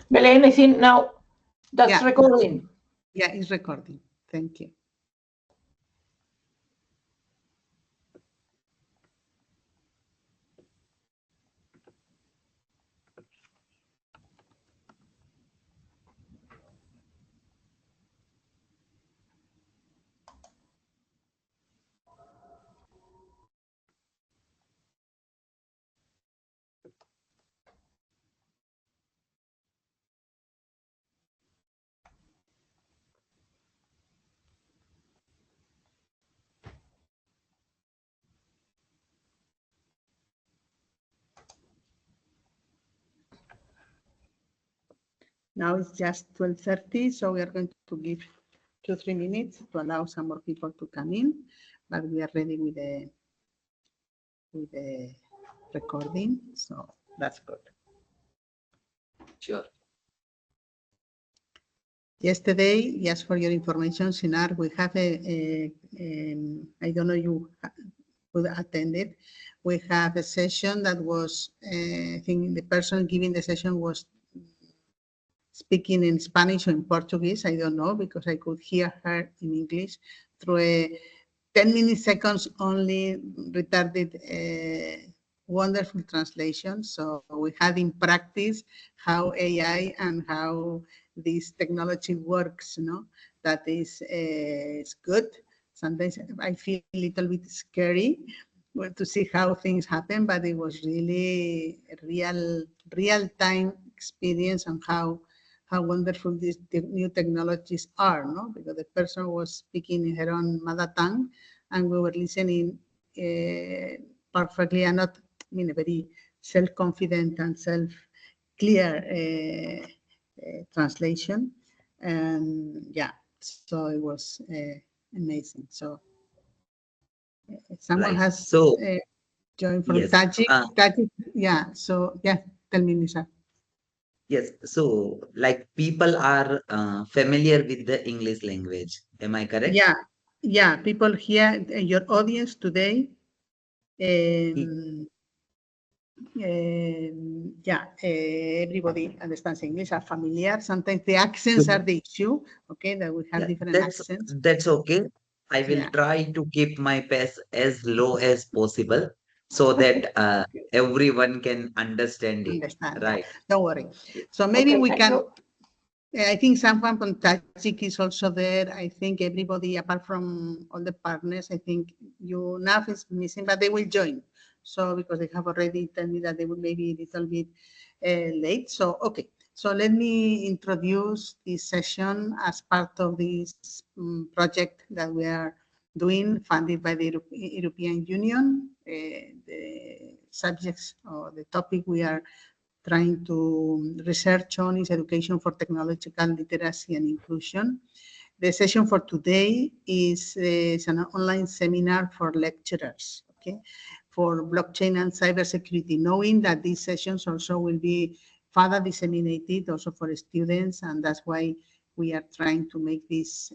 Belen, I think now that's recording. Yeah, it's recording. Thank you. Now it's just 12:30, so we are going to give 2-3 minutes to allow some more people to come in, but we are ready with the recording, so that's good. Sure. Yesterday, just for your information, Sinar, we have I don't know you could attend it. We have a session that was, I think the person giving the session was speaking in Spanish or in Portuguese. I don't know, because I could hear her in English through a 10 milliseconds only retarded wonderful translation. So we had in practice how AI and how this technology works, that is good. Sometimes I feel a little bit scary to see how things happen, but it was really a real-time experience on how wonderful these new technologies are, because the person was speaking in her own mother tongue, and we were listening perfectly, and not, a very self-confident and self-clear translation. And yeah, so it was amazing. So someone Right. has So, joined from yes. Tajik. Yeah. So yeah, tell me, Nisa. Yes. So, like people are familiar with the English language. Am I correct? Yeah. People here, your audience today, Y- everybody understands English, are familiar. Sometimes the accents are the issue, okay, that we have Yeah, different accents. that's okay. I will Yeah, try to keep my pace as low as possible so that everyone can understand it. understand. Yeah, Right. don't worry. Yeah. So maybe Okay, we thank can, you. I think someone from Tajik is also there. I think everybody, apart from all the partners, I think UNAF is missing, but they will join. So because they have already told me that they will maybe a little bit late. So, okay. So let me introduce this session as part of this project that we are doing, funded by the European Union. The subjects or the topic we are trying to research on is education for technological literacy and inclusion. The session for today is an online seminar for lecturers, okay, for blockchain and cybersecurity, knowing that these sessions also will be further disseminated also for students, and that's why we are trying to make these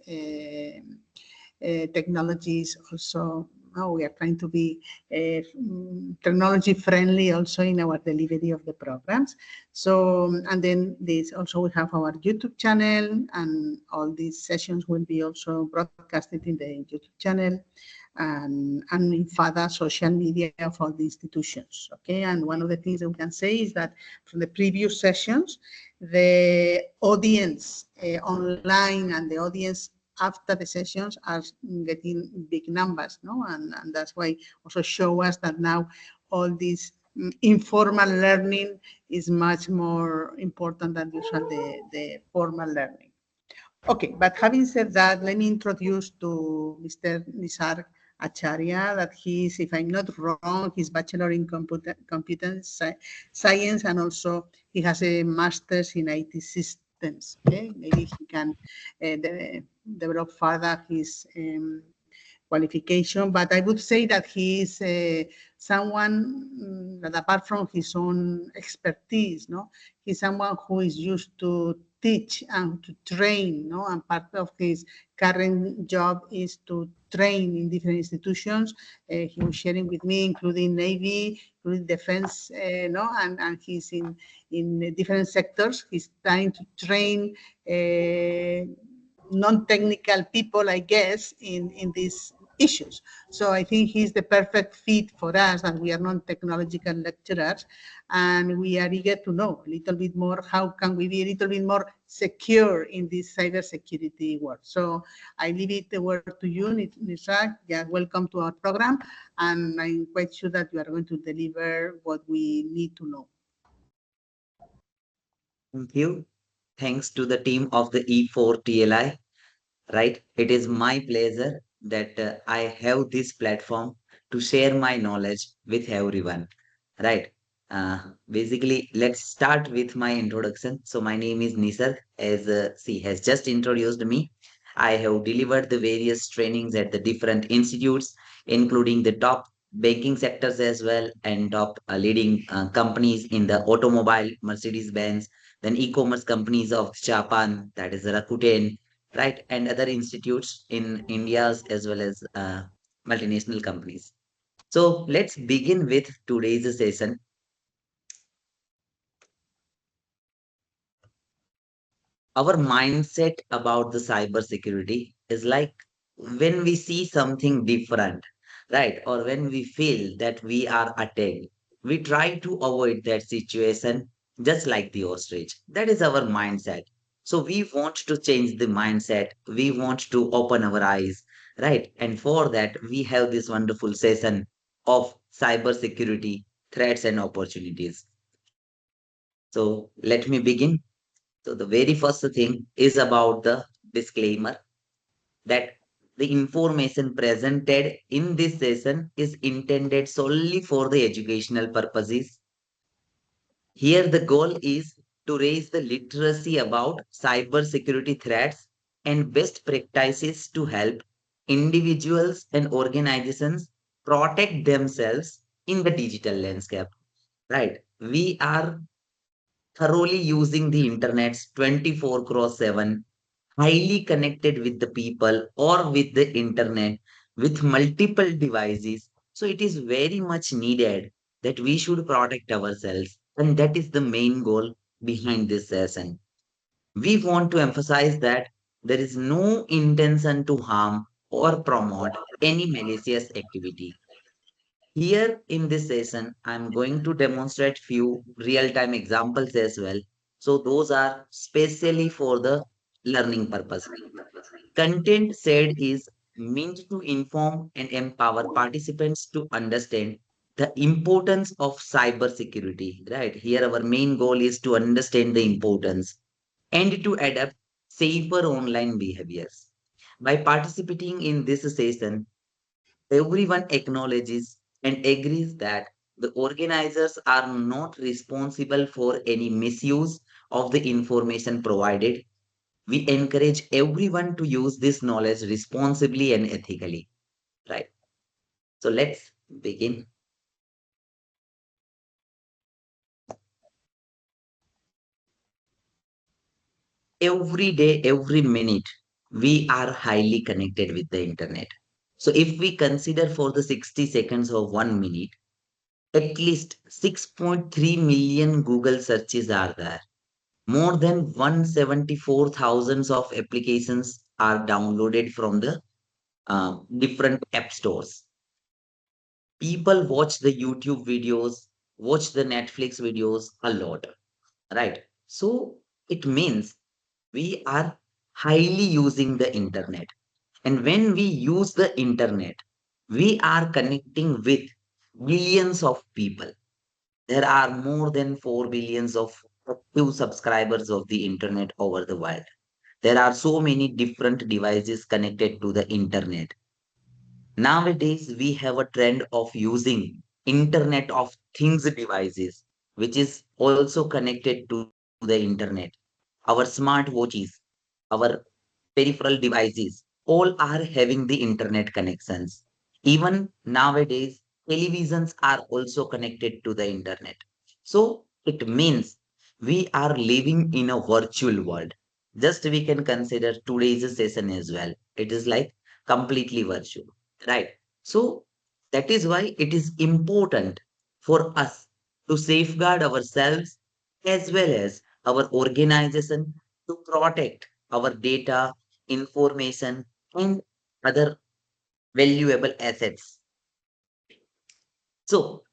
technologies also. We are trying to be technology friendly also in our delivery of the programs. So, and then this also we have our YouTube channel, and all these sessions will be also broadcasted in the YouTube channel and in further social media of all the institutions. Okay, and one of the things that we can say is that from the previous sessions, the audience online and the audience after the sessions are getting big numbers, and that's why also show us that now all this informal learning is much more important than usual the formal learning. Okay, but having said that, let me introduce to Mr. Nisar Acharya, that he is, if I'm not wrong, he's Bachelor in Computer Science, and also he has a Master's in IT Systems. Okay, maybe he can develop further his qualification, but I would say that he is someone that, apart from his own expertise, he's someone who is used to teach and to train, no? And part of his current job is to train in different institutions. He was sharing with me, including Navy, including defense, no? And he's in different sectors. He's trying to train non-technical people, I guess, in these issues. So I think he's the perfect fit for us, and we are non-technological lecturers, and we are eager to know a little bit more how can we be a little bit more secure in this cybersecurity world. So I leave it the word to you, Nisa. Yeah, welcome to our program, and I'm quite sure that you are going to deliver what we need to know. Thank you. Thanks to the team of the E4 TLI, right? It is my pleasure that I have this platform to share my knowledge with everyone, right? Basically, let's start with my introduction. So, my name is Nisar, as she has just introduced me. I have delivered the various trainings at the different institutes, including the top banking sectors as well, and top leading companies in the automobile, Mercedes-Benz, then e-commerce companies of Japan, that is Rakuten, right, and other institutes in India's as well as multinational companies. So let's begin with today's session. Our mindset about the cybersecurity is like when we see something different, right, or when we feel that we are attacked, we try to avoid that situation just like the ostrich. That is our mindset. So we want to change the mindset. We want to open our eyes, right? And for that, we have this wonderful session of cybersecurity threats and opportunities. So let me begin. So the very first thing is about the disclaimer that the information presented in this session is intended solely for the educational purposes. Here the goal is to raise the literacy about cybersecurity threats and best practices to help individuals and organizations protect themselves in the digital landscape. Right. We are thoroughly using the internet 24 cross 7, highly connected with the people or with the internet with multiple devices. So it is very much needed that we should protect ourselves. And that is the main goal behind this session. We want to emphasize that there is no intention to harm or promote any malicious activity. Here in this session, I'm going to demonstrate few real-time examples as well. So those are specially for the learning purpose. Content said is meant to inform and empower participants to understand the importance of cybersecurity, right? Here our main goal is to understand the importance and to adapt safer online behaviors. By participating in this session, everyone acknowledges and agrees that the organizers are not responsible for any misuse of the information provided. We encourage everyone to use this knowledge responsibly and ethically. Right. So let's begin. Every day, every minute, we are highly connected with the internet. So if we consider for the 60 seconds or 1 minute, at least 6.3 million Google searches are there. More than 174,000 of applications are downloaded from the different app stores. People watch the YouTube videos, watch the Netflix videos a lot, right? So it means we are highly using the internet. And when we use the internet, we are connecting with billions of people. There are more than 4 billions of active subscribers of the internet over the world. There are so many different devices connected to the internet. Nowadays, we have a trend of using Internet of Things devices, which is also connected to the internet. Our smartwatches, our peripheral devices, all are having the internet connections. Even nowadays, televisions are also connected to the internet. So it means we are living in a virtual world. Just we can consider today's session as well. It is like completely virtual, right? So that is why it is important for us to safeguard ourselves as well as our organization to protect our data, information, and other valuable assets. So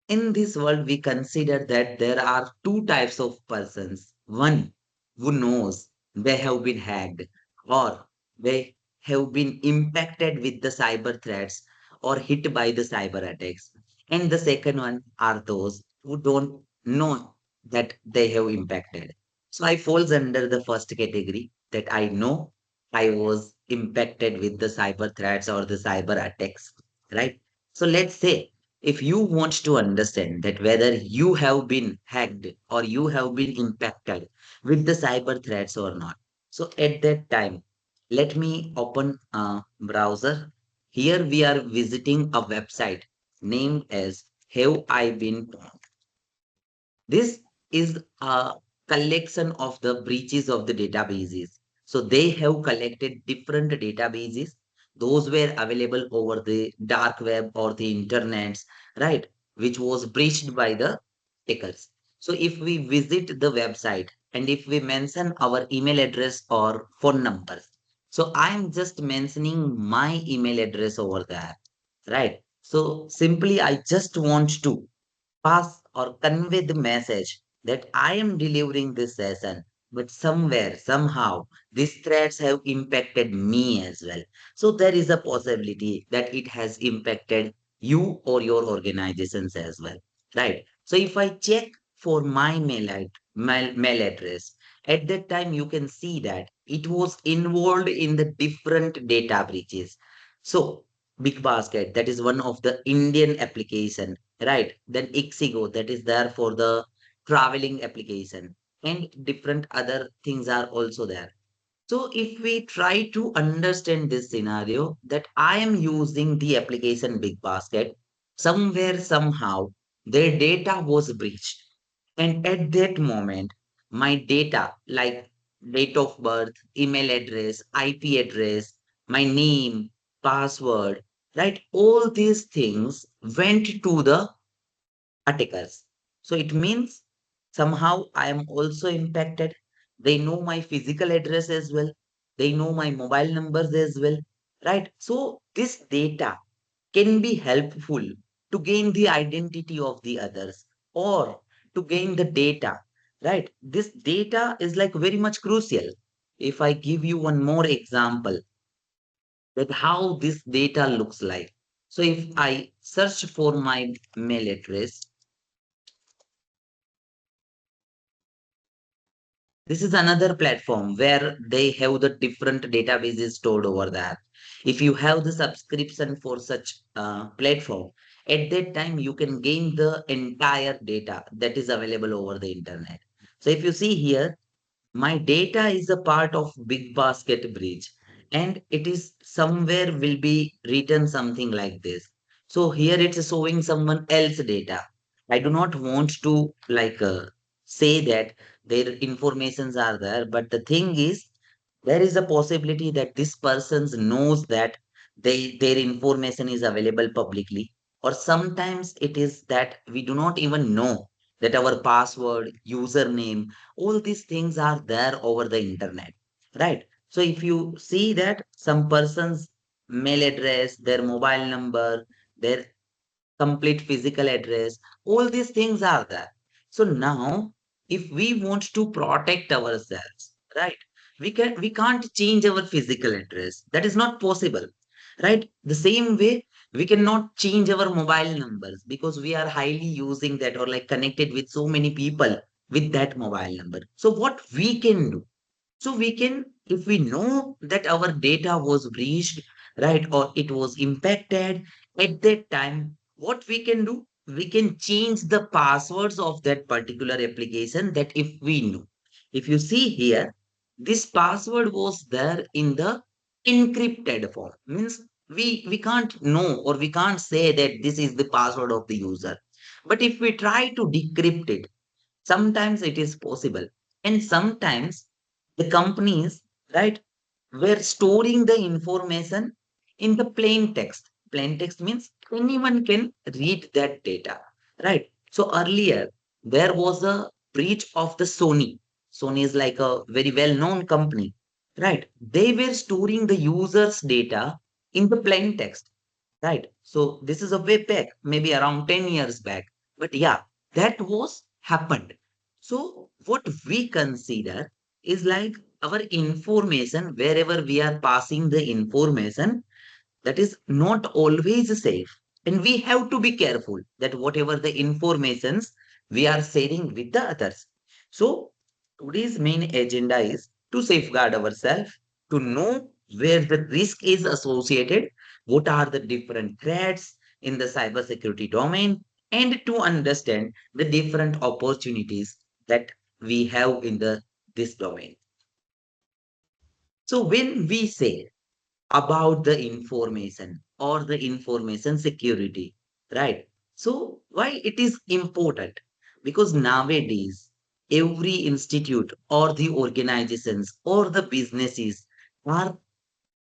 in this world, we consider that there are two types of persons. One who knows they have been hacked or they have been impacted with the cyber threats or hit by the cyber attacks. And the second one are those who don't know that they have impacted. So I falls under the first category that I know I was impacted with the cyber threats or the cyber attacks, right? So let's say if you want to understand that whether you have been hacked or you have been impacted with the cyber threats or not. So at that time, let me open a browser. Here we are visiting a website named as Have I Been This is a collection of the breaches of the databases. So they have collected different databases. Those were available over the dark web or the internet, right? Which was breached by the hackers. So if we visit the website and if we mention our email address or phone numbers, so I am just mentioning my email address over there, right? So simply I just want to pass or convey the message that I am delivering this session, but somewhere, somehow, these threats have impacted me as well. So there is a possibility that it has impacted you or your organizations as well, right? So if I check for my mail address, at that time you can see that it was involved in the different data breaches. So Big Basket, that is one of the Indian application, right? Then Ixigo, that is there for the traveling application, and different other things are also there. So if we try to understand this scenario that I am using the application Big Basket, somewhere, somehow, their data was breached. And at that moment, my data like date of birth, email address, IP address, my name, password, right? All these things went to the attackers. So it means somehow I am also impacted. They know my physical address as well. They know my mobile numbers as well, right? So this data can be helpful to gain the identity of the others or to gain the data, right? This data is like very much crucial. If I give you one more example, that how this data looks like. So if I search for my mail address, this is another platform where they have the different databases stored over there. If you have the subscription for such platform, at that time you can gain the entire data that is available over the internet. So if you see here, my data is a part of big basket bridge and it is somewhere will be written something like this. So here it's showing someone else data. I do not want to say that their informations are there, but the thing is there is a possibility that this person knows that their information is available publicly, or sometimes it is that we do not even know that our password, username, all these things are there over the internet, right? So if you see that some person's mail address, their mobile number, their complete physical address, all these things are there. So now, if we want to protect ourselves, right, we can't change our physical address. That is not possible, right? The same way, we cannot change our mobile numbers because we are highly using that or like connected with so many people with that mobile number. So what we can do? So we can, if we know that our data was breached, right, or it was impacted at that time, what we can do? We can change the passwords of that particular application that if we know. If you see here, this password was there in the encrypted form. Means we can't know or we can't say that this is the password of the user. But if we try to decrypt it, Sometimes it is possible. And sometimes the companies, right, were storing the information in the plain text. Plain text means anyone can read that data, right? So earlier, there was a breach of the Sony. Sony is like a very well-known company, right? They were storing the user's data in the plain text, right? So this is a way back, maybe around 10 years back. But yeah, that was happened. So what we consider is like our information, wherever we are passing the information, that is not always safe. And we have to be careful that whatever the informations we are sharing with the others. So today's main agenda is to safeguard ourselves, to know where the risk is associated, what are the different threats in the cybersecurity domain, and to understand the different opportunities that we have in the this domain. So when we say about the information or the information security, right? So why it is important? Because nowadays, every institute or the organizations or the businesses are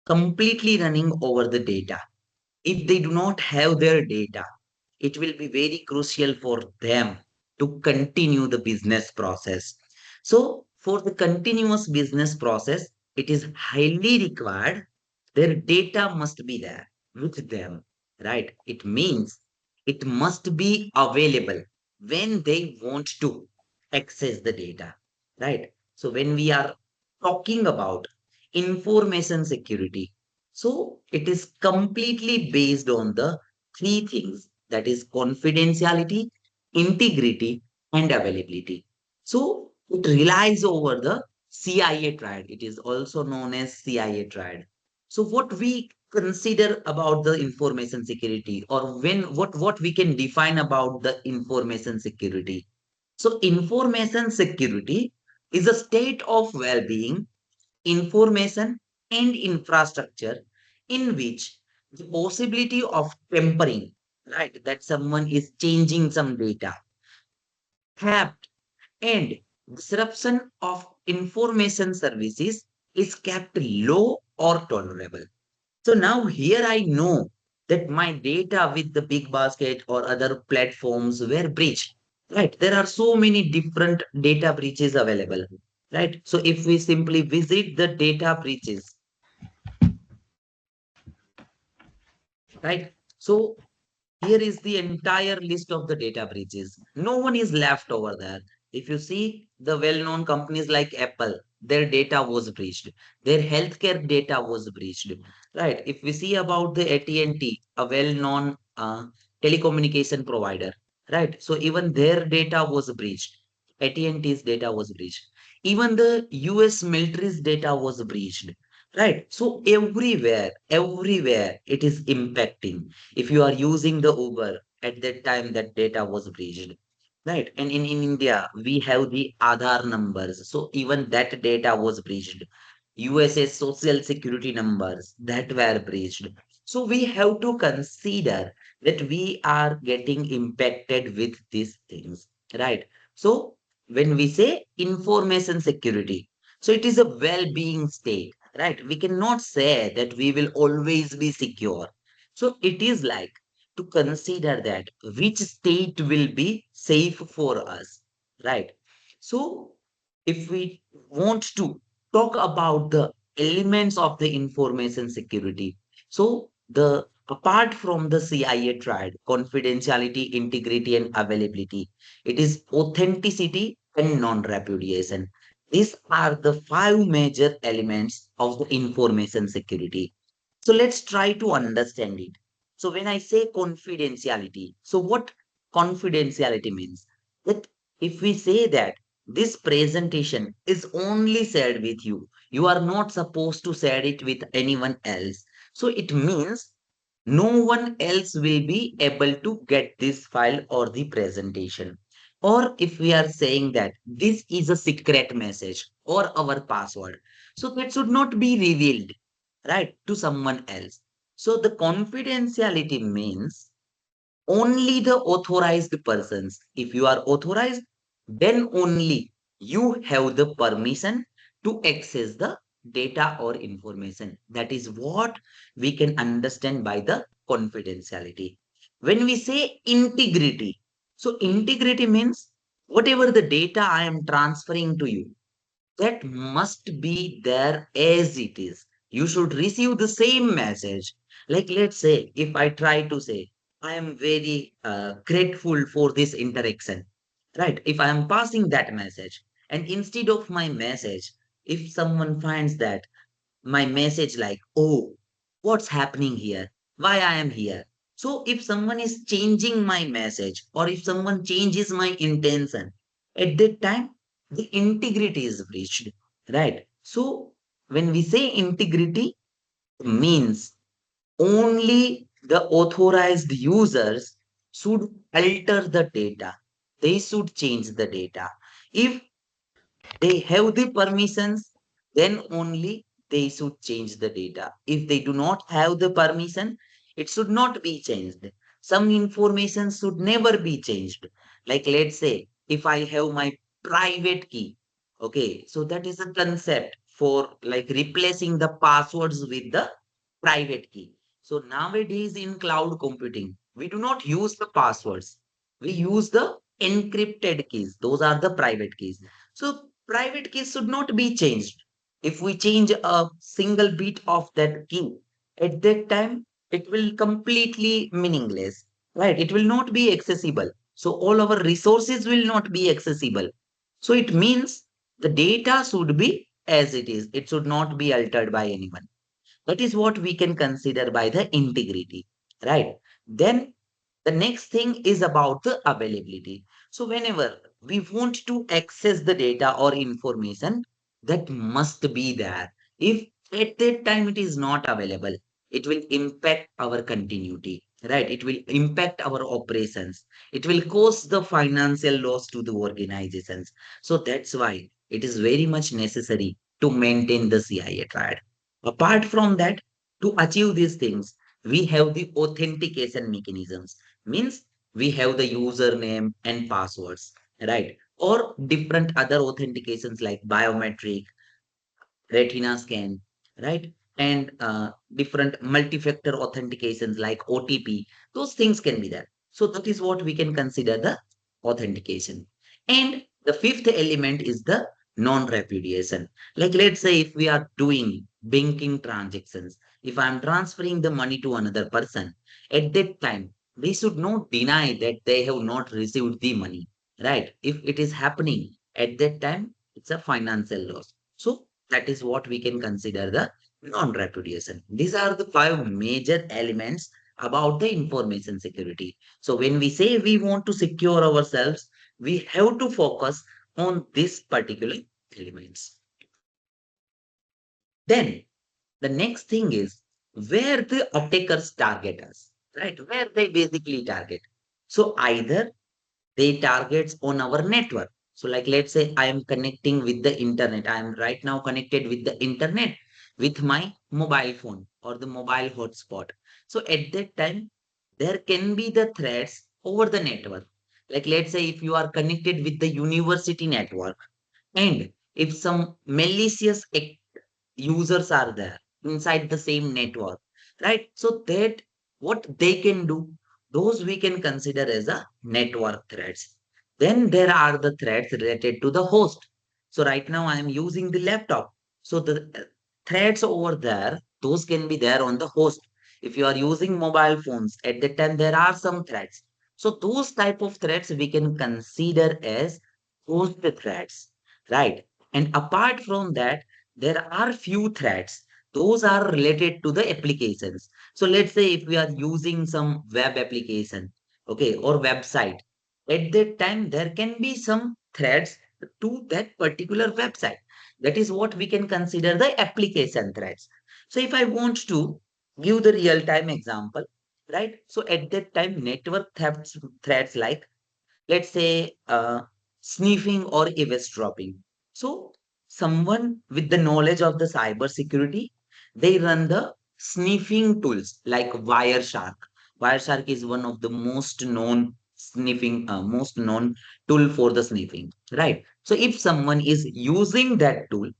completely running over the data. If they do not have their data, it will be very crucial for them to continue the business process. So, for the continuous business process, it is highly required their data must be there with them, right? It means it must be available when they want to access the data, right? So, when we are talking about information security, so it is completely based on the three things, that is confidentiality, integrity, and availability. So it relies over the CIA triad. It is also known as CIA triad. So what we consider about the information security, or what we can define about the information security. So information security is a state of well-being, information, and infrastructure in which the possibility of tampering, right, that someone is changing some data, theft, and disruption of information services is kept low or tolerable. So now here I know that my data with the big basket or other platforms were breached. Right. There are so many different data breaches available. Right. So if we simply visit the data breaches, right. So here is the entire list of the data breaches. No one is left over there. If you see the well-known companies like Apple, their data was breached. Their healthcare data was breached. Right. If we see about the AT&T, a well-known telecommunication provider, right? So even their data was breached. AT&T's data was breached. Even the US military's data was breached. Right. So everywhere it is impacting. If you are using the Uber, at that time that data was breached, right? And in India, we have the Aadhaar numbers. So even that data was breached. USA social security numbers that were breached. So we have to consider that we are getting impacted with these things, right? So when we say information security, so it is a well-being state, right? We cannot say that we will always be secure. So it is like to consider that which state will be safe for us, right? So if we want to talk about the elements of the information security, so the apart from the CIA triad, confidentiality, integrity, and availability, it is authenticity and non-repudiation. These are the five major elements of the information security. So let's try to understand it. So when I say confidentiality, so what confidentiality means? That if we say that this presentation is only shared with you, you are not supposed to share it with anyone else. So it means no one else will be able to get this file or the presentation. Or if we are saying that this is a secret message or our password, so that should not be revealed, right, to someone else. So the confidentiality means only the authorized persons. If you are authorized, then only you have the permission to access the data or information. That is what we can understand by the confidentiality. When we say integrity, so integrity means whatever the data I am transferring to you, that must be there as it is. You should receive the same message. Like, let's say, if I try to say, I am very grateful for this interaction, right? If I am passing that message, and instead of my message, if someone finds that my message like, oh, what's happening here? Why I am here? So if someone is changing my message or if someone changes my intention, at that time, the integrity is breached, right? So when we say integrity, means only the authorized users should alter the data. They should change the data. If they have the permissions, then only they should change the data. If they do not have the permission, it should not be changed. Some information should never be changed. Like, let's say, if I have my private key, okay, so that is a concept for like replacing the passwords with the private key. So nowadays in cloud computing, we do not use the passwords. We use the encrypted keys. Those are the private keys. So private keys should not be changed. If we change a single bit of that key, at that time, it will completely meaningless, right? It will not be accessible. So all our resources will not be accessible. So it means the data should be as it is. It should not be altered by anyone. That is what we can consider by the integrity, right? Then the next thing is about the availability. So whenever we want to access the data or information, that must be there. If at that time it is not available, it will impact our continuity, right? It will impact our operations. It will cause the financial loss to the organizations. So that's why it is very much necessary to maintain the CIA triad. Apart from that, to achieve these things, we have the authentication mechanisms. Means we have the username and passwords, right? Or different other authentications like biometric, retina scan, right? And different multi-factor authentications like OTP, those things can be there. So that is what we can consider the authentication. And the fifth element is the non-repudiation. Like, let's say if we are doing banking transactions, if I'm transferring the money to another person, at that time, they should not deny that they have not received the money, right? If it is happening at that time, it's a financial loss. So that is what we can consider the non-repudiation. These are the five major elements about the information security. So when we say we want to secure ourselves, we have to focus on these particular elements. Then the next thing is where the attackers target us, right? Where they basically target. So either they targets on our network. So like, let's say I am connecting with the internet. I am right now connected with the internet with my mobile phone or the mobile hotspot. So at that time, there can be the threats over the network. Like, let's say if you are connected with the university network and if some malicious users are there inside the same network, right? So that what they can do, those we can consider as a network threats. Then there are the threats related to the host. So right now I am using the laptop. So the threats over there, those can be there on the host. If you are using mobile phones, at that time there are some threats. So those type of threats we can consider as host threats, right? And apart from that, there are few threats. Those are related to the applications. So let's say if we are using some web application, okay, or website, at that time there can be some threats to that particular website. That is what we can consider the application threats. So if I want to give the real-time example, right? So at that time, network threats like, let's say, sniffing or eavesdropping. So someone with the knowledge of the cyber security, they run the sniffing tools like Wireshark. Wireshark is one of the most known sniffing, most known tool for the sniffing, right? So if someone is using that tool,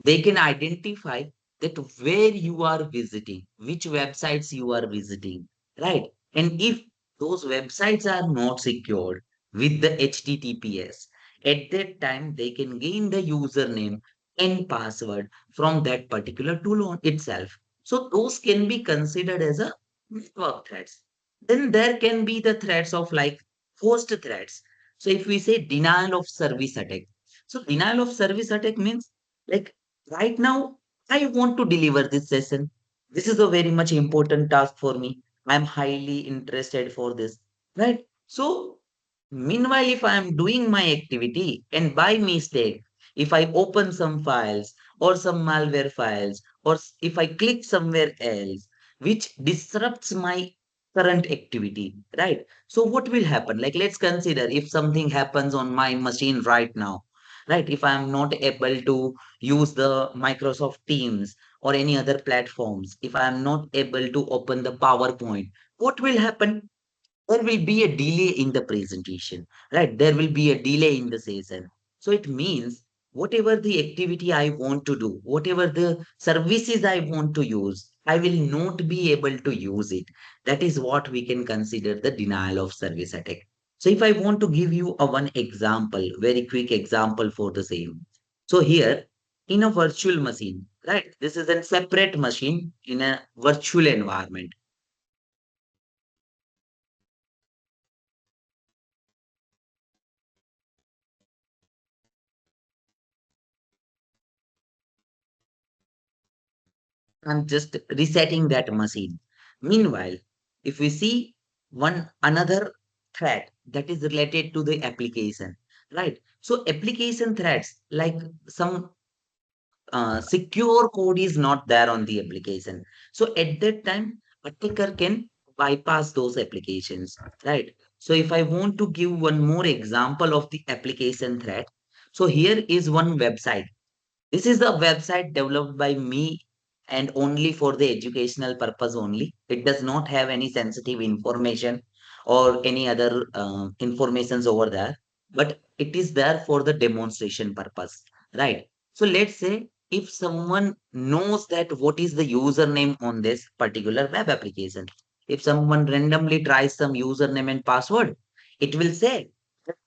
they can identify that where you are visiting, which websites you are visiting, right? And if those websites are not secured with the HTTPS, at that time they can gain the username and password from that particular tool on itself. So those can be considered as a network threats. Then there can be the threats of like host threats. So if we say denial of service attack, so denial of service attack means like right now I want to deliver this session. This is a very much important task for me. I'm highly interested for this, right? So meanwhile, if I am doing my activity and by mistake, if I open some files or some malware files, or if I click somewhere else, which disrupts my current activity, right? So what will happen? Like, let's consider if something happens on my machine right now, right? If I am not able to use the Microsoft Teams or any other platforms, if I am not able to open the PowerPoint, what will happen? There will be a delay in the presentation, right? There will be a delay in the session. So it means whatever the activity I want to do, whatever the services I want to use, I will not be able to use it. That is what we can consider the denial of service attack. So if I want to give you a one example, very quick example for the same. So here in a virtual machine, right? This is a separate machine in a virtual environment. I'm just resetting that machine. Meanwhile, if we see one another threat that is related to the application, right? So application threats like some secure code is not there on the application. So at that time, attacker can bypass those applications, right? So if I want to give one more example of the application threat, so here is one website. This is the website developed by me and only for the educational purpose only. It does not have any sensitive information or any other informations over there, but it is there for the demonstration purpose, right? So let's say if someone knows that what is the username on this particular web application, if someone randomly tries some username and password, it will say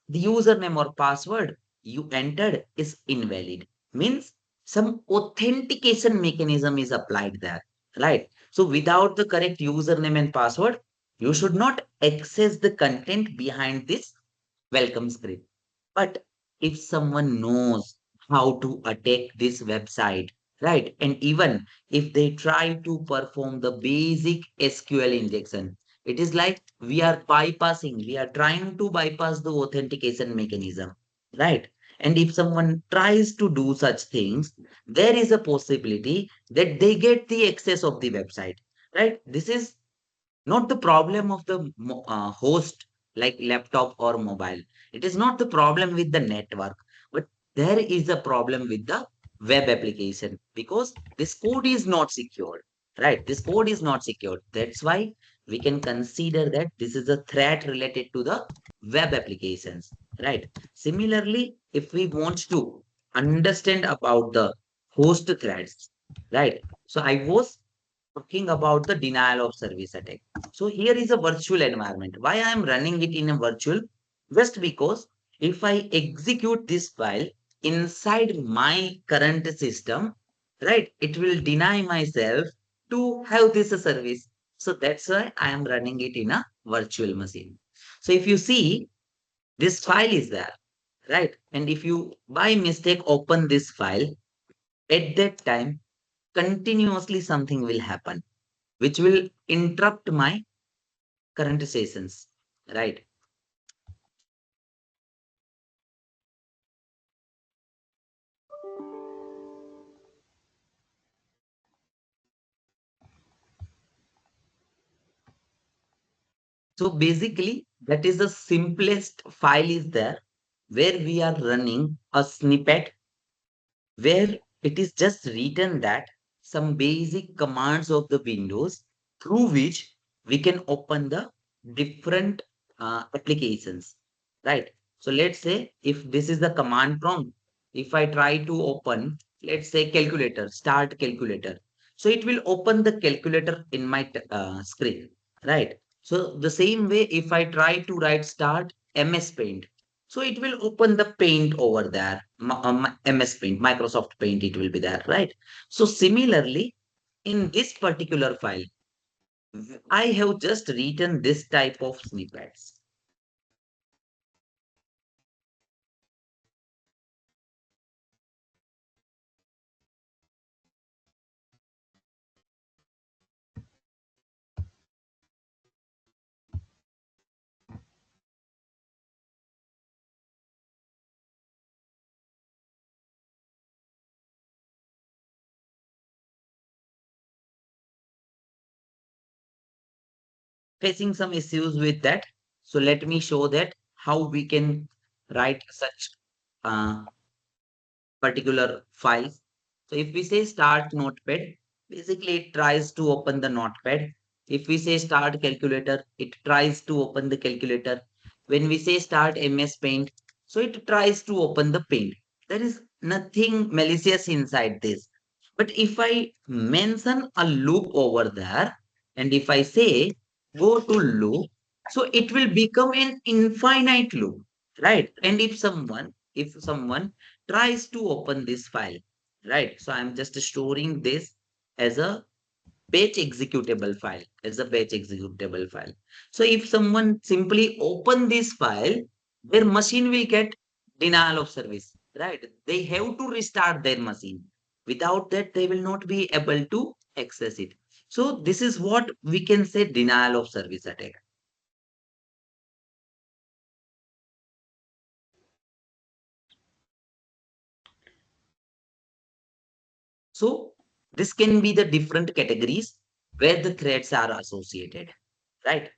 the username or password you entered is invalid. Means some authentication mechanism is applied there, right? So without the correct username and password, you should not access the content behind this welcome script. But if someone knows how to attack this website, right? And even if they try to perform the basic SQL injection, it is like we are trying to bypass the authentication mechanism, right? And if someone tries to do such things, there is a possibility that they get the access of the website, right? This is not the problem of the host like laptop or mobile. It is not the problem with the network, but there is a problem with the web application because this code is not secured, right? This code is not secured. That's why we can consider that this is a threat related to the web applications, right? Similarly, if we want to understand about the host threats, right? So I was talking about the denial of service attack. So here is a virtual environment. Why I am running it in a virtual? Just because if I execute this file inside my current system, right, it will deny myself to have this service. So that's why I am running it in a virtual machine. So if you see, this file is there, right? And if you by mistake open this file, at that time, continuously something will happen which will interrupt my current sessions, right? So basically, that is the simplest file is there where we are running a snippet where it is just written that some basic commands of the Windows through which we can open the different applications, right? So let's say if this is the command prompt, if I try to open, let's say calculator, start calculator. So it will open the calculator in my screen, right? So the same way, if I try to write start MS Paint, so it will open the paint over there, MS Paint, Microsoft Paint, it will be there, right? So similarly, in this particular file, I have just written this type of snippets. Facing some issues with that. So let me show that how we can write such uh, particular files. So if we say start notepad, basically it tries to open the notepad. If we say start calculator, it tries to open the calculator. When we say start MS Paint, so it tries to open the paint. There is nothing malicious inside this. But if I mention a loop over there, and if I say go to loop, so it will become an infinite loop, right? And if someone tries to open this file, right? So I'm just storing this as a batch executable file. So if someone simply open this file, their machine will get denial of service, right? They have to restart their machine. Without that, they will not be able to access it. So this is what we can say denial of service attack. So this can be the different categories where the threats are associated, right?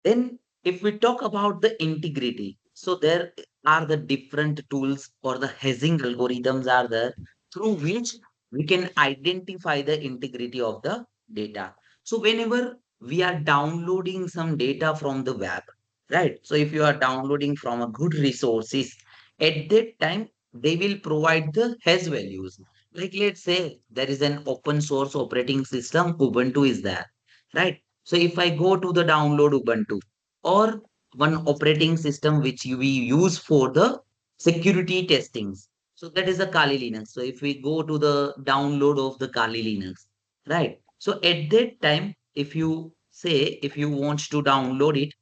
Then, if we talk about the integrity, so there are the different tools or the hazing algorithms are there through which we can identify the integrity of the data. So whenever we are downloading some data from the web, right? So if you are downloading from a good resources, at that time they will provide the hash values. Like let's say there is an open source operating system, Ubuntu is there, right? So if I go to the download Ubuntu or one operating system which we use for the security testings. So that is the Kali Linux. So if we go to the download of the Kali Linux, right? So at that time, if you want to download it,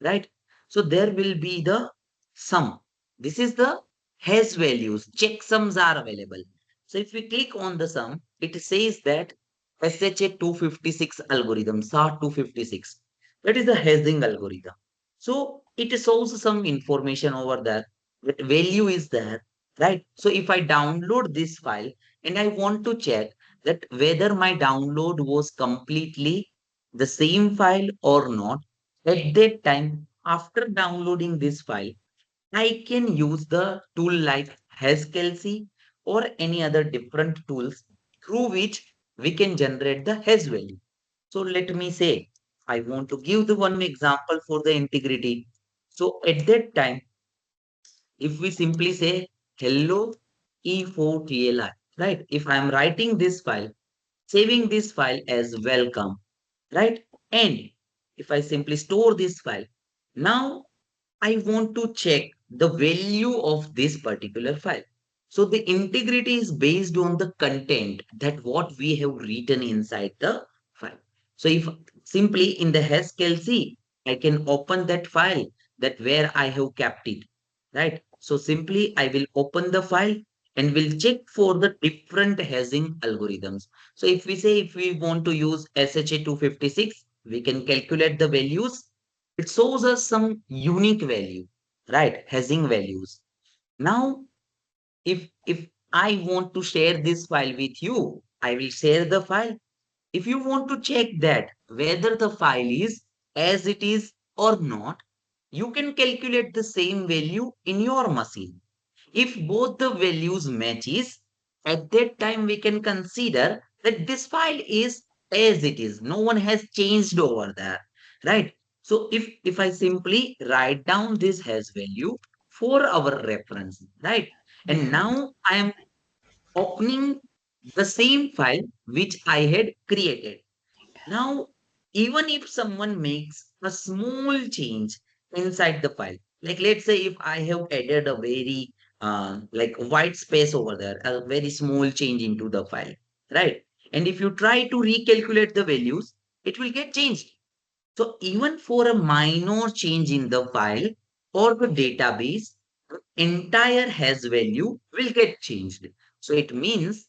right? So there will be the sum. This is the hash values. Checksums are available. So if we click on the sum, it says that SHA 256 algorithm, SHA 256. That is the hashing algorithm. So it shows some information over there. That value is there, right? So if I download this file and I want to check that whether my download was completely the same file or not, at that time, after downloading this file, I can use the tool like Haskellsy or any other different tools through which we can generate the hash value. So let me say, I want to give the one example for the integrity. So at that time, if we simply say hello E4TLI, right? If I'm writing this file, saving this file as welcome, right? And if I simply store this file, now I want to check the value of this particular file. So the integrity is based on the content that what we have written inside the file. So if simply in the Haskell I can open that file that where I have kept it, right? So simply I will open the file and will check for the different hashing algorithms. So if we say if we want to use SHA-256, we can calculate the values. It shows us some unique value, right? Hashing values. Now, if I want to share this file with you, I will share the file. If you want to check that whether the file is as it is or not, you can calculate the same value in your machine. If both the values matches, at that time we can consider that this file is as it is. No one has changed over there, right? So if I simply write down this hash value for our reference, right? And now I am opening the same file which I had created. Now, even if someone makes a small change inside the file, like let's say if I have added a very like white space over there, a very small change into the file, right? And if you try to recalculate the values, it will get changed. So even for a minor change in the file or the database, the entire hash value will get changed. So it means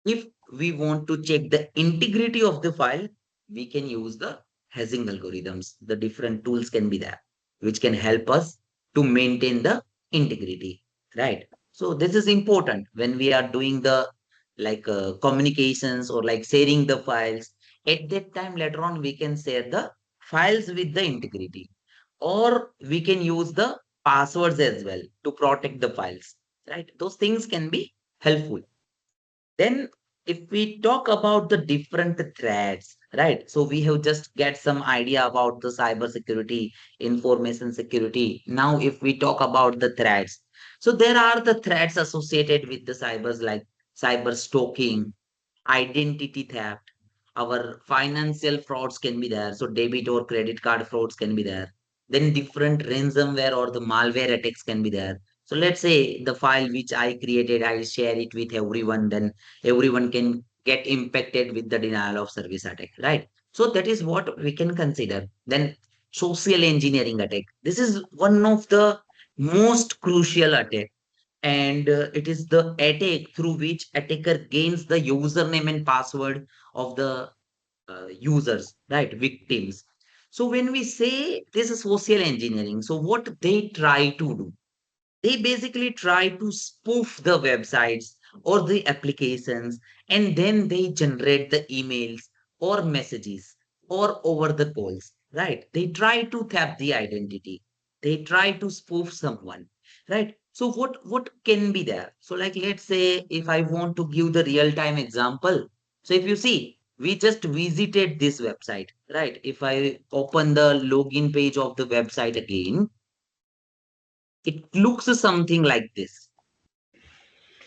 if we want to check the integrity of the file, we can use the hashing algorithms. The different tools can be there, which can help us to maintain the integrity, right? So this is important when we are doing the communications or like sharing the files. At that time, later on, we can share the files with the integrity, or we can use the passwords as well to protect the files, right? Those things can be helpful. Then, if we talk about the different threats, right? So we have just get some idea about the cyber security, information security. Now, if we talk about the threats, so there are the threats associated with the cybers like cyber stalking, identity theft, our financial frauds can be there. So debit or credit card frauds can be there. Then different ransomware or the malware attacks can be there. So let's say the file which I created, I share it with everyone, then everyone can get impacted with the denial of service attack, right? So that is what we can consider. Then social engineering attack. This is one of the most crucial attack, and it is the attack through which attacker gains the username and password of the users, right, victims. So when we say this is social engineering, so what they try to do, they basically try to spoof the websites or the applications, and then they generate the emails or messages or over the calls, right? They try to tap the identity. They try to spoof someone, right? So what can be there? So like let's say if I want to give the real time example. So if you see, we just visited this website, right? If I open the login page of the website again, it looks something like this.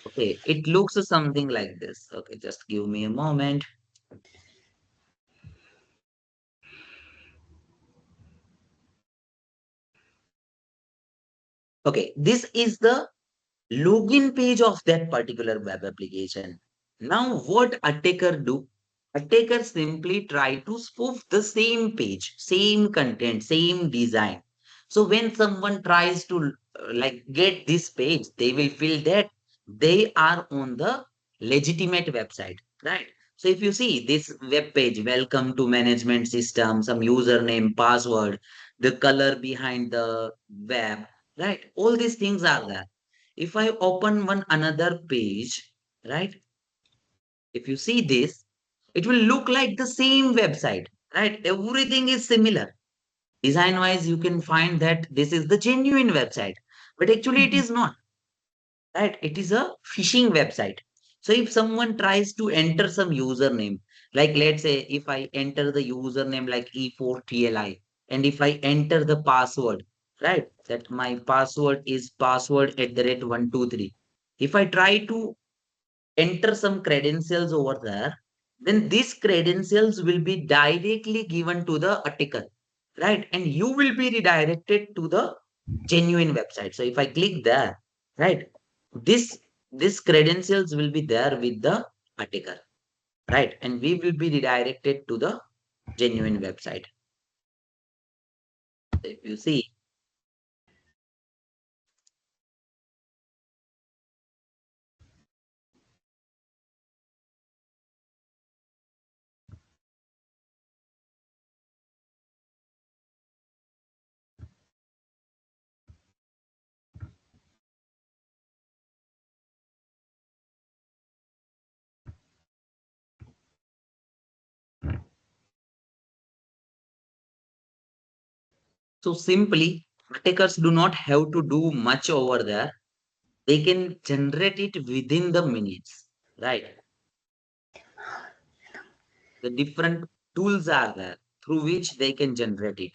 Okay, it looks something like this. Okay, just give me a moment. Okay, this is the login page of that particular web application. Now, what attacker do? Attacker simply try to spoof the same page, same content, same design. So when someone tries to like get this page, they will feel that they are on the legitimate website, right? So if you see this web page, welcome to management system, some username, password, the color behind the web, right? All these things are there. If I open one another page, right? If you see this, it will look like the same website, right? Everything is similar. Design wise, you can find that this is the genuine website, but actually it is not, right? It is a phishing website. So if someone tries to enter some username, like let's say if I enter the username like E4TLI, and if I enter the password, right? That my password is password at the rate 123. If I try to enter some credentials over there, then these credentials will be directly given to the attacker, right? And you will be redirected to the genuine website. So if I click there, right, this this credentials will be there with the attacker, right? And we will be redirected to the genuine website. So if you see, so simply attackers do not have to do much over there. They can generate it within the minutes, right? The different tools are there through which they can generate it.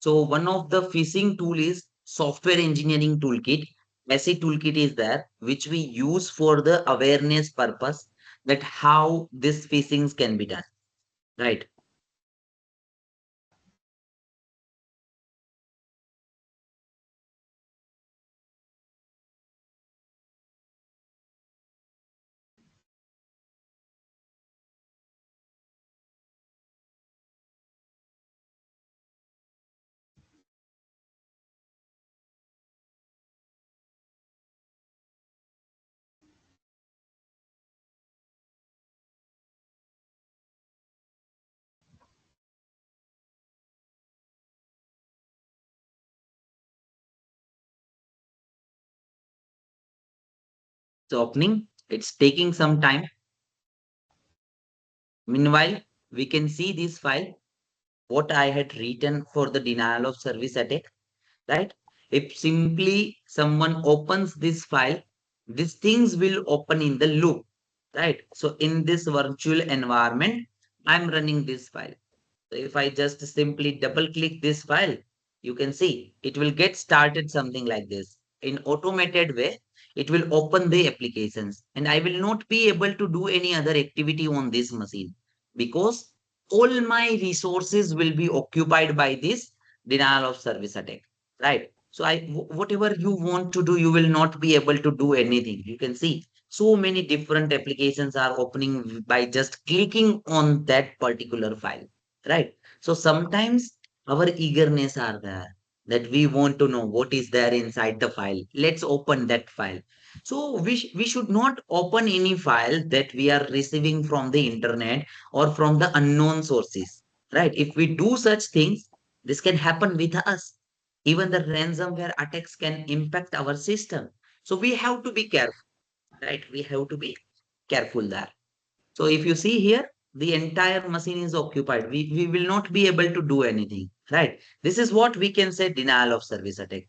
So one of the phishing tool is software engineering toolkit. SE toolkit is there, which we use for the awareness purpose that how this phishing can be done, right? So opening, it's taking some time. Meanwhile, we can see this file, what I had written for the denial of service attack, right? If simply someone opens this file, these things will open in the loop, right? So in this virtual environment, I'm running this file. So if I just simply double click this file, you can see it will get started something like this. In automated way, it will open the applications and I will not be able to do any other activity on this machine because all my resources will be occupied by this denial of service attack, right? So whatever you want to do, you will not be able to do anything. You can see so many different applications are opening by just clicking on that particular file, right? So sometimes our eagerness are there that we want to know what is there inside the file. Let's open that file. So we should not open any file that we are receiving from the internet or from the unknown sources, right? If we do such things, this can happen with us. Even the ransomware attacks can impact our system. So we have to be careful, right? We have to be careful there. So if you see here, the entire machine is occupied. We will not be able to do anything, right? This is what we can say denial of service attack.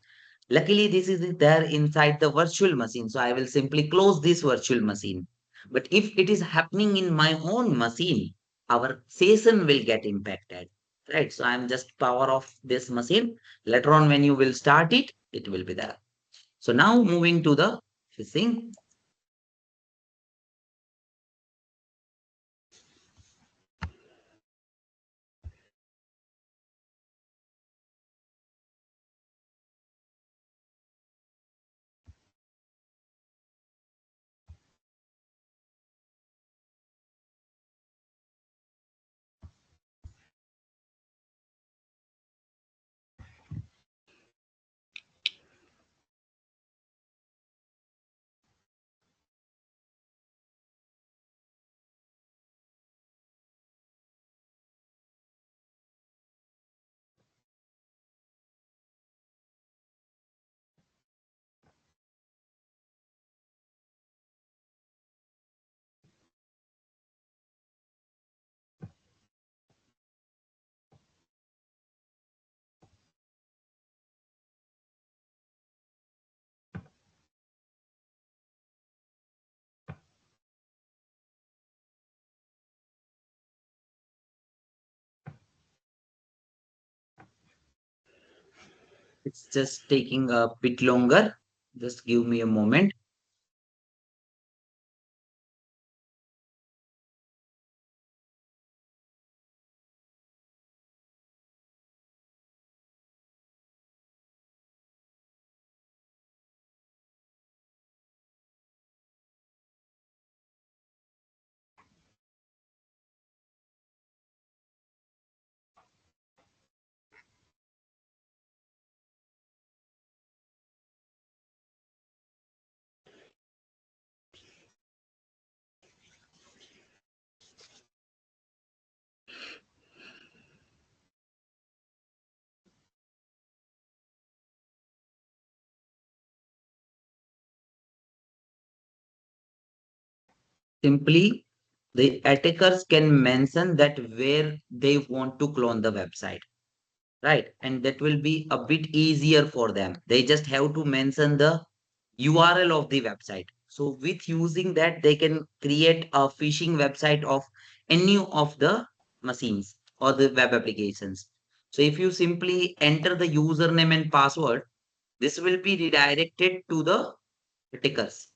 Luckily, this is there inside the virtual machine. So I will simply close this virtual machine. But if it is happening in my own machine, our session will get impacted, right? So I'm just power off this machine. Later on, when you will start it, it will be there. So now moving to the phishing. It's just taking a bit longer. Just give me a moment. Simply, the attackers can mention that where they want to clone the website, right? And that will be a bit easier for them. They just have to mention the URL of the website. So with using that, they can create a phishing website of any of the machines or the web applications. So if you simply enter the username and password, this will be redirected to the tickers,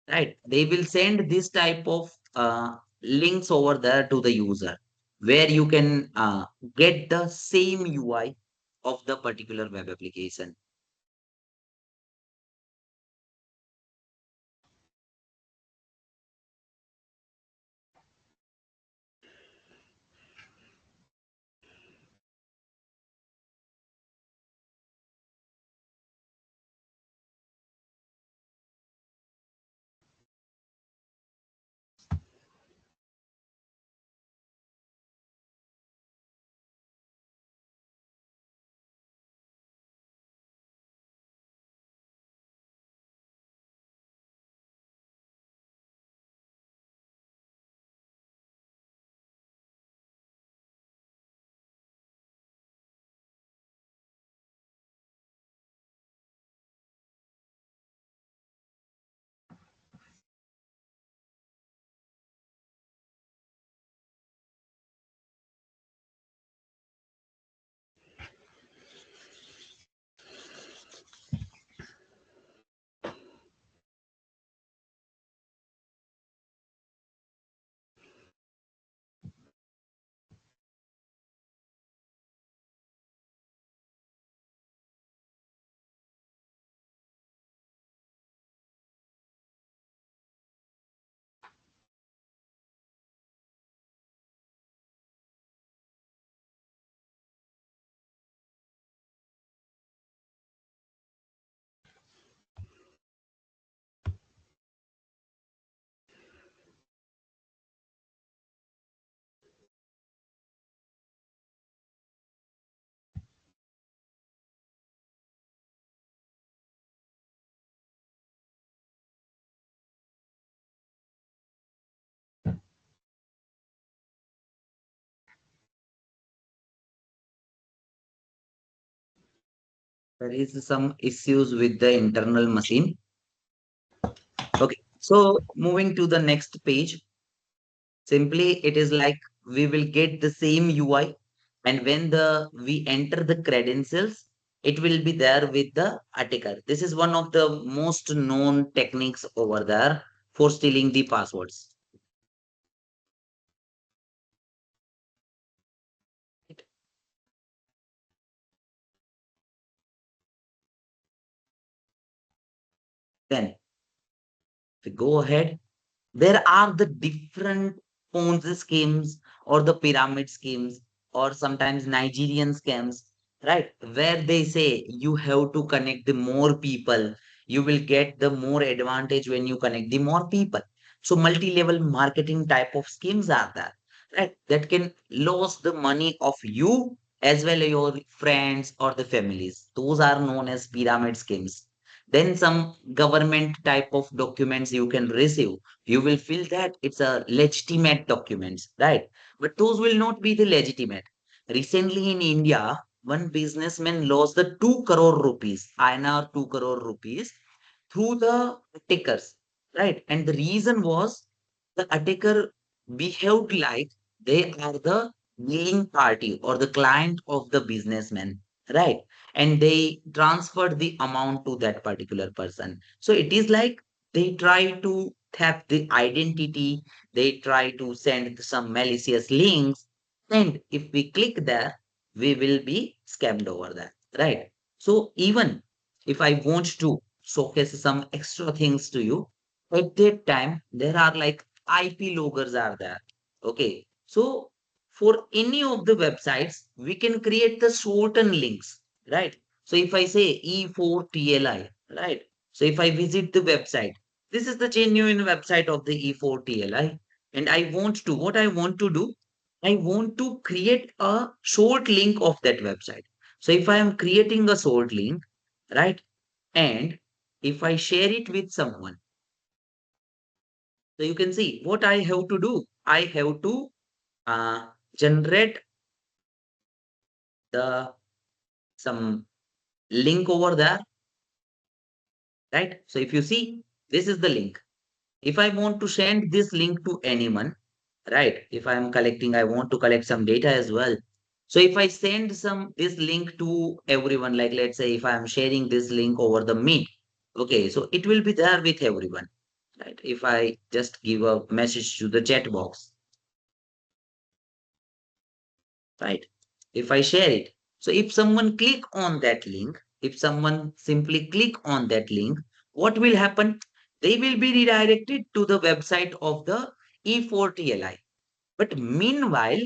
right? They will send this type of links over there to the user where you can get the same UI of the particular web application. There is some issues with the internal machine. Okay, so moving to the next page, simply it is like we will get the same UI, and when the we enter the credentials, it will be there with the attacker. This is one of the most known techniques over there for stealing the passwords. Then we go ahead. There are the different Ponzi schemes or the pyramid schemes or sometimes Nigerian scams, right? Where they say you have to connect the more people, you will get the more advantage when you connect the more people. So multi-level marketing type of schemes are there, right? That can lose the money of you as well as your friends or the families. Those are known as pyramid schemes. Then some government type of documents you can receive, you will feel that it's a legitimate documents, right? But those will not be the legitimate. Recently in India, one businessman lost the 2 crore rupees, INR 2 crore rupees through the attackers, right? And the reason was the attacker behaved like they are the billing party or the client of the businessman, right? And they transferred the amount to that particular person. So it is like they try to tap the identity, they try to send some malicious links, and if we click there, we will be scammed over that, right? So even if I want to showcase some extra things to you, at that time there are like IP loggers are there. Okay, so for any of the websites, we can create the certain links, right? So if I say E4TLI, right? So if I visit the website, this is the genuine website of the E4TLI, and I want to, what I want to do, I want to create a short link of that website. So if I am creating a short link, right? And if I share it with someone, so you can see what I have to do. I have to generate the some link over there, right? So if you see, this is the link. If I want to send this link to anyone, right? If I'm collecting, I want to collect some data as well. So if I send this link to everyone, like let's say if I am sharing this link over the Meet, okay, so it will be there with everyone, right? If I just give a message to the chat box, right? If I share it. So if someone click on that link, if someone simply click on that link, what will happen? They will be redirected to the website of the E4TLI. But meanwhile,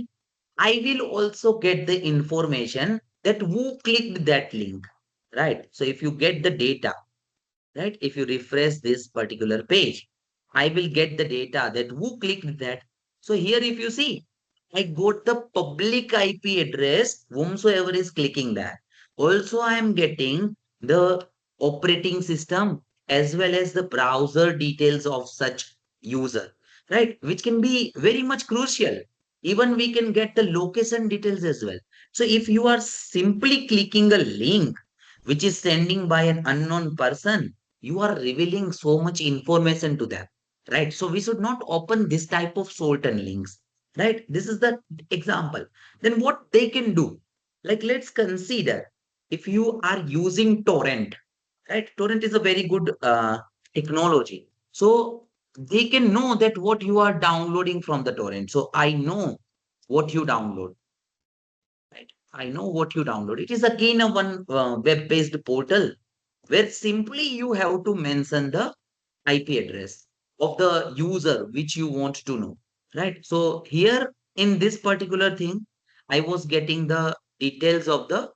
I will also get the information that who clicked that link, right? So if you get the data, right? If you refresh this particular page, I will get the data that who clicked that. So here, if you see, I got the public IP address, whomsoever is clicking that. Also, I am getting the operating system as well as the browser details of such user, right? Which can be very much crucial. Even we can get the location details as well. So if you are simply clicking a link which is sending by an unknown person, you are revealing so much information to them, right? So we should not open this type of certain links, right? This is the example. Then what they can do, like let's consider if you are using torrent, right? Torrent is a very good technology. So they can know that what you are downloading from the torrent. So I know what you download, right? I know what you download. It is again a one web-based portal where simply you have to mention the IP address of the user which you want to know, right? So here in this particular thing, I was getting the details of the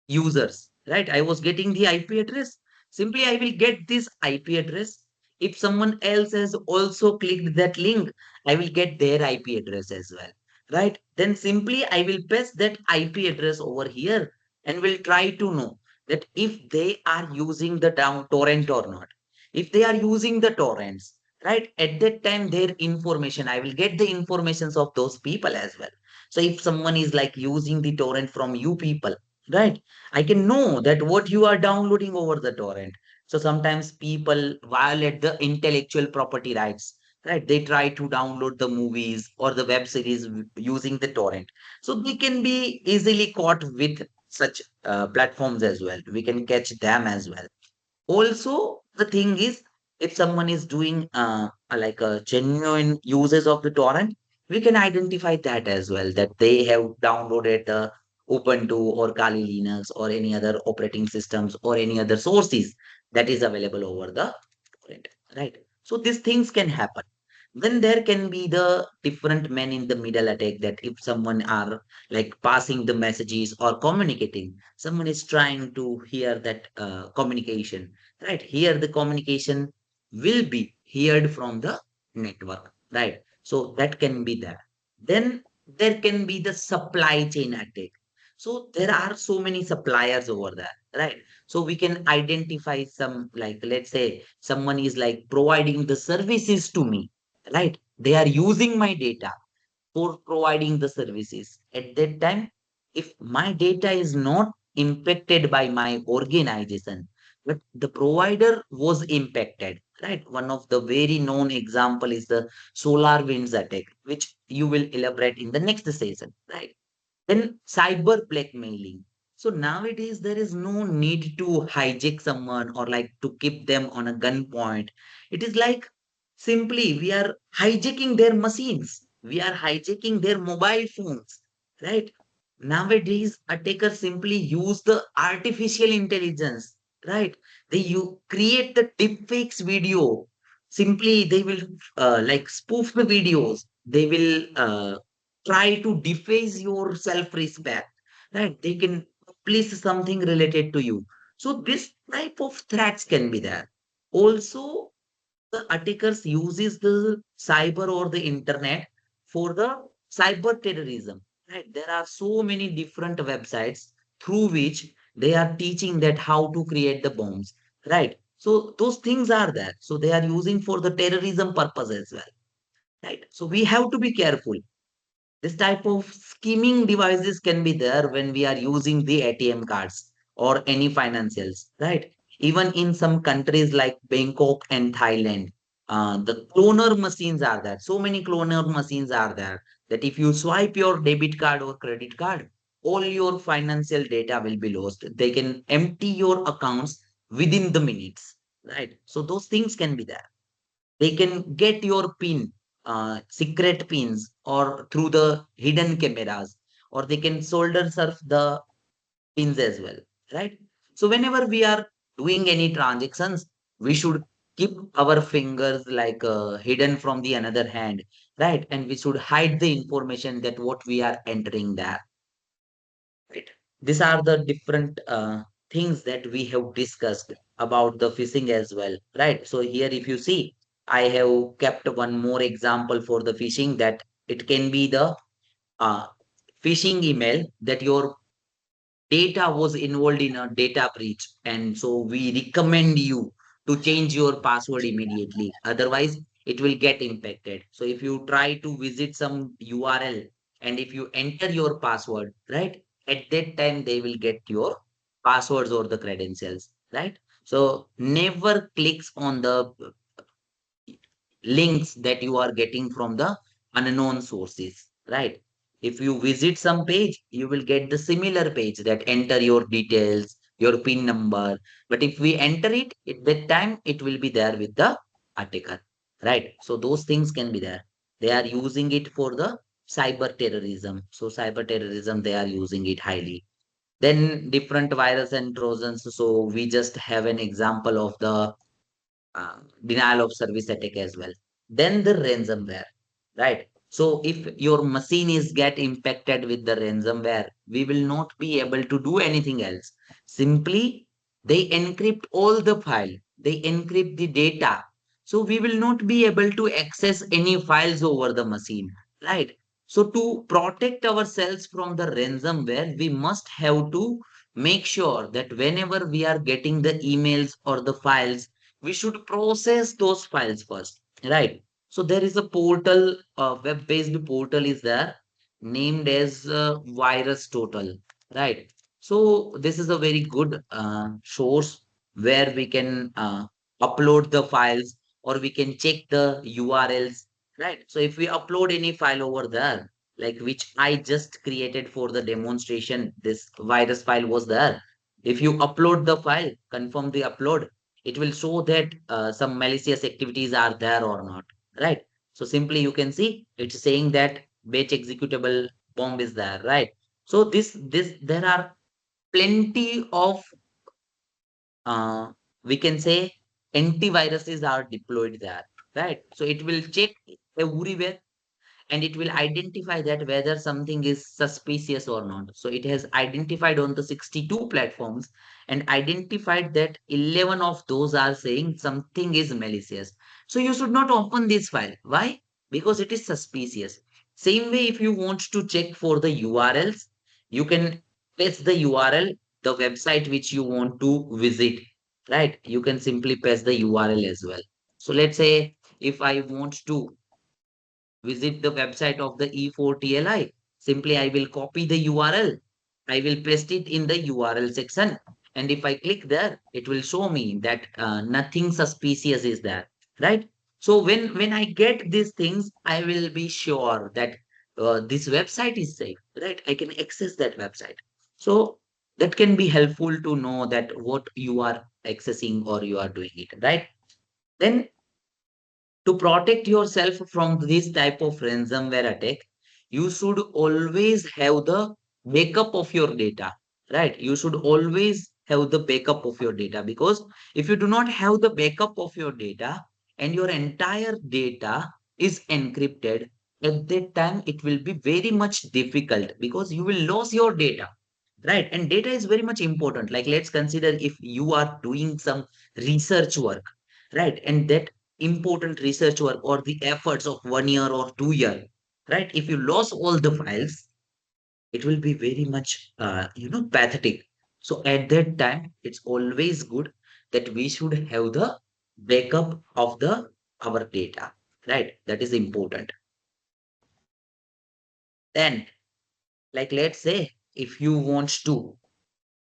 users, right? I was getting the IP address. Simply, I will get this IP address. If someone else has also clicked that link, I will get their IP address as well, right? Then simply, I will paste that IP address over here and will try to know that if they are using the down torrent or not. If they are using the torrents, right? At that time, their information, I will get the informations of those people as well. So if someone is like using the torrent from you people, right? I can know that what you are downloading over the torrent. So sometimes people violate the intellectual property rights, right? They try to download the movies or the web series using the torrent. So they can be easily caught with such platforms as well. We can catch them as well. Also, the thing is, if someone is doing like a genuine uses of the torrent, we can identify that as well, that they have downloaded the Ubuntu or Kali Linux or any other operating systems or any other sources that is available over the torrent, right? So these things can happen. Then there can be the different men in the middle attack that if someone are like passing the messages or communicating, someone is trying to hear that communication, right? Here the communication will be heard from the network, right? So that can be there. Then there can be the supply chain attack. So there are so many suppliers over there, right? So we can identify some, like let's say someone is like providing the services to me, right? They are using my data for providing the services. At that time, if my data is not impacted by my organization, but the provider was impacted, right? One of the very known example is the solar winds attack, which you will elaborate in the next session, right? Then cyber blackmailing. So nowadays there is no need to hijack someone or like to keep them on a gunpoint. It is like simply we are hijacking their machines. We are hijacking their mobile phones, right? Nowadays attackers simply use the artificial intelligence, right? They you create the deepfakes video. Simply they will like spoof the videos. They will try to deface your self-respect, right? They can place something related to you. So this type of threats can be there. Also, the attackers uses the cyber or the internet for the cyber terrorism, right? There are so many different websites through which they are teaching that how to create the bombs, right? So those things are there. So they are using for the terrorism purpose as well, right? So we have to be careful. This type of scheming devices can be there when we are using the ATM cards or any financials, right? Even in some countries like Bangkok and Thailand, the cloner machines are there. So many cloner machines are there. that if you swipe your debit card or credit card, all your financial data will be lost. They can empty your accounts within the minutes, right? So those things can be there. They can get your pin, secret pins, or through the hidden cameras, or they can solder surf the pins as well, right? So whenever we are doing any transactions, we should keep our fingers like hidden from the another hand, right? And we should hide the information that what we are entering there, right? These are the different things that we have discussed about the phishing as well, right? So here, if you see, I have kept one more example for the phishing, that it can be the uh, phishing email that your data was involved in a data breach. And so we recommend you to change your password immediately. Otherwise, it will get impacted. So if you try to visit some URL and if you enter your password, right, at that time, they will get your passwords or the credentials, right? So never clicks on the links that you are getting from the unknown sources, right? If you visit some page, you will get the similar page that enter your details, your PIN number. But if we enter it, at that time, it will be there with the attacker, right? So those things can be there. They are using it for the cyber terrorism. So cyber terrorism, they are using it highly. Then different virus and trojans. So we just have an example of the denial of service attack as well. Then the ransomware, right? So if your machine is get impacted with the ransomware, we will not be able to do anything else. Simply, they encrypt all the file. They encrypt the data. So we will not be able to access any files over the machine, right? So to protect ourselves from the ransomware, we must have to make sure that whenever we are getting the emails or the files, we should process those files first, right? So there is a portal, web-based portal is there, named as Virus Total, right? So this is a very good source where we can upload the files, or we can check the URLs, right? So if we upload any file over there, like which I just created for the demonstration, this virus file was there. If you upload the file, confirm the upload, it will show that some malicious activities are there or not, right? So simply you can see it's saying that batch executable bomb is there, right? So this there are plenty of uh, we can say antiviruses are deployed there, right? So it will check everywhere, and it will identify that whether something is suspicious or not. So it has identified on the 62 platforms and identified that 11 of those are saying something is malicious. So you should not open this file. Why? Because it is suspicious. Same way, if you want to check for the URLs, you can paste the URL, the website which you want to visit, right? You can simply paste the URL as well. So let's say if I want to visit the website of the E4TLI. Simply, I will copy the URL. I will paste it in the URL section. And if I click there, it will show me that nothing suspicious is there, right? So when I get these things, I will be sure that this website is safe, right? I can access that website. So that can be helpful to know that what you are accessing or you are doing it, right? Then to protect yourself from this type of ransomware attack, you should always have the backup of your data, right? You should always have the backup of your data, because if you do not have the backup of your data and your entire data is encrypted, at that time it will be very much difficult because you will lose your data, right? And data is very much important. Like let's consider if you are doing some research work, right? And that important research work or the efforts of 1 year or 2 year, right? If you lose all the files, it will be very much, pathetic. So at that time, it's always good that we should have the backup of the our data, right? That is important. Then, like let's say, if you want to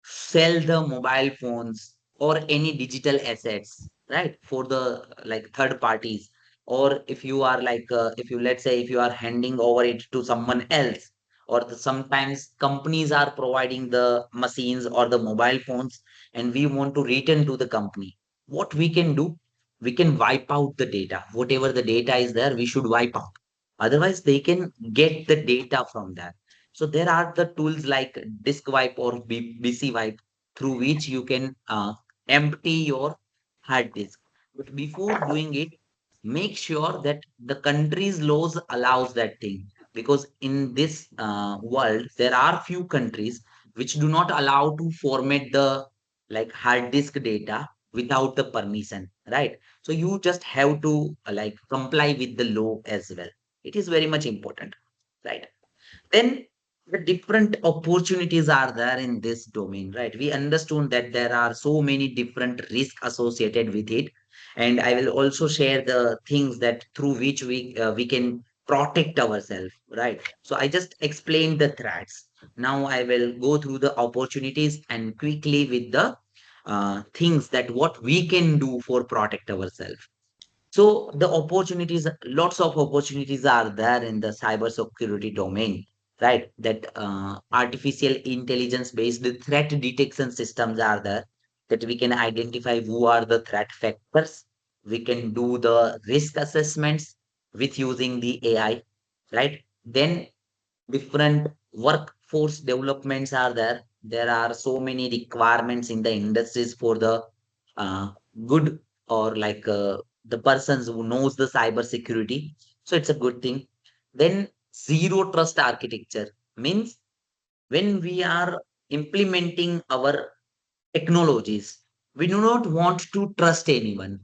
sell the mobile phones or any digital assets, right? For the like third parties, or if you are like, if you, let's say, if you are handing over it to someone else, or sometimes companies are providing the machines or the mobile phones, and we want to return to the company, what we can do? We can wipe out the data. Whatever the data is there, we should wipe out. Otherwise, they can get the data from that. So there are the tools like disk wipe or BC wipe, through which you can empty your hard disk. But before doing it, make sure that the country's laws allows that thing. Because in this world, there are few countries which do not allow to format the like hard disk data without the permission, right? So you just have to like comply with the law as well. It is very much important, right? Then the different opportunities are there in this domain, right? We understood that there are so many different risks associated with it, and I will also share the things that through which we can protect ourselves, right? So I just explained the threats. Now I will go through the opportunities and quickly with the things that what we can do for protect ourselves. So the opportunities, lots of opportunities are there in the cybersecurity domain, right? That artificial intelligence based threat detection systems are there, that we can identify who are the threat factors. We can do the risk assessments with using the AI, right? Then different workforce developments are there. There are so many requirements in the industries for the uh, good, or like the persons who knows the cyber security. So it's a good thing. Then zero trust architecture means when we are implementing our technologies, we do not want to trust anyone,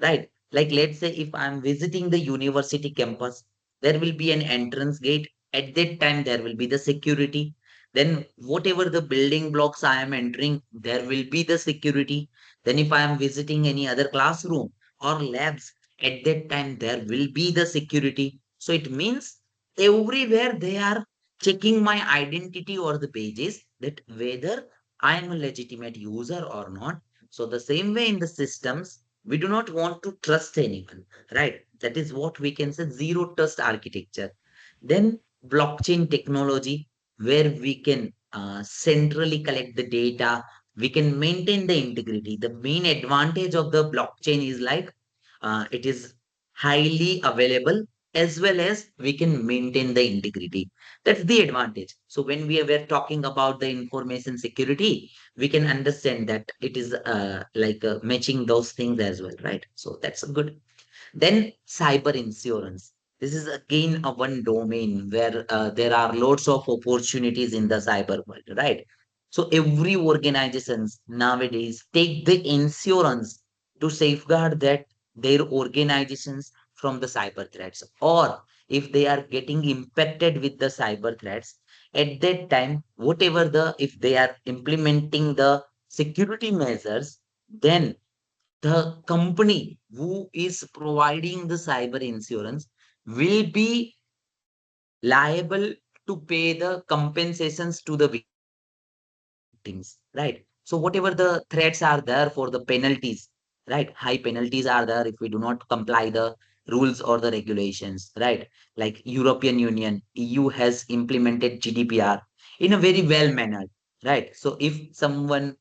right? Like, let's say if I'm visiting the university campus, there will be an entrance gate. At that time, there will be the security. Then, whatever the building blocks I am entering, there will be the security. Then, if I am visiting any other classroom or labs, at that time, there will be the security. So, it means everywhere they are checking my identity or the pages, that whether I am a legitimate user or not. So the same way in the systems, we do not want to trust anyone, right? That is what we can say zero trust architecture. Then blockchain technology, where we can centrally collect the data, we can maintain the integrity. The main advantage of the blockchain is like it is highly available, as well as we can maintain the integrity. That's the advantage. So when we were talking about the information security, we can understand that it is like matching those things as well, right? So that's good. Then cyber insurance. This is again a one domain where there are lots of opportunities in the cyber world, right? So every organizations nowadays take the insurance to safeguard that their organizations from the cyber threats, or if they are getting impacted with the cyber threats, at that time, whatever the, if they are implementing the security measures, then the company who is providing the cyber insurance will be liable to pay the compensations to the victims, right? So whatever the threats are there for the penalties, right? High penalties are there if we do not comply the rules or the regulations, right? Like European Union, EU has implemented GDPR in a very well manner, right? So if someone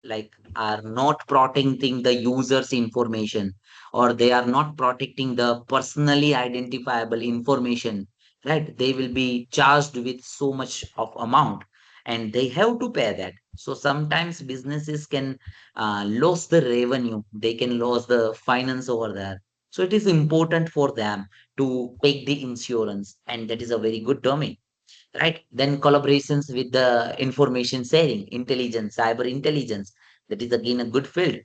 like are not protecting the user's information, or they are not protecting the personally identifiable information, right, they will be charged with so much of amount, and they have to pay that. So sometimes businesses can lose the revenue, they can lose the finance over there. So it is important for them to take the insurance, and that is a very good domain, right? Then collaborations with the information sharing, intelligence, cyber intelligence, that is again a good field.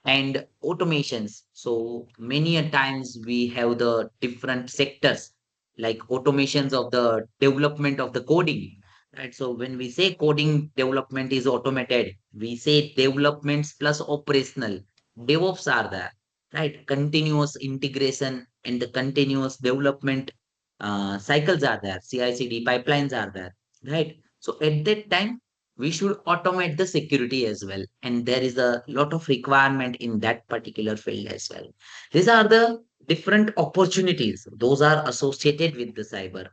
And automations. So many a times we have the different sectors, like automations of the development of the coding, right? So when we say coding development is automated, we say developments plus operational. DevOps are there, right? Continuous integration and the continuous development cycles are there. CI/CD pipelines are there, right? So at that time, we should automate the security as well. And there is a lot of requirement in that particular field as well. These are the different opportunities, those are associated with the cyber.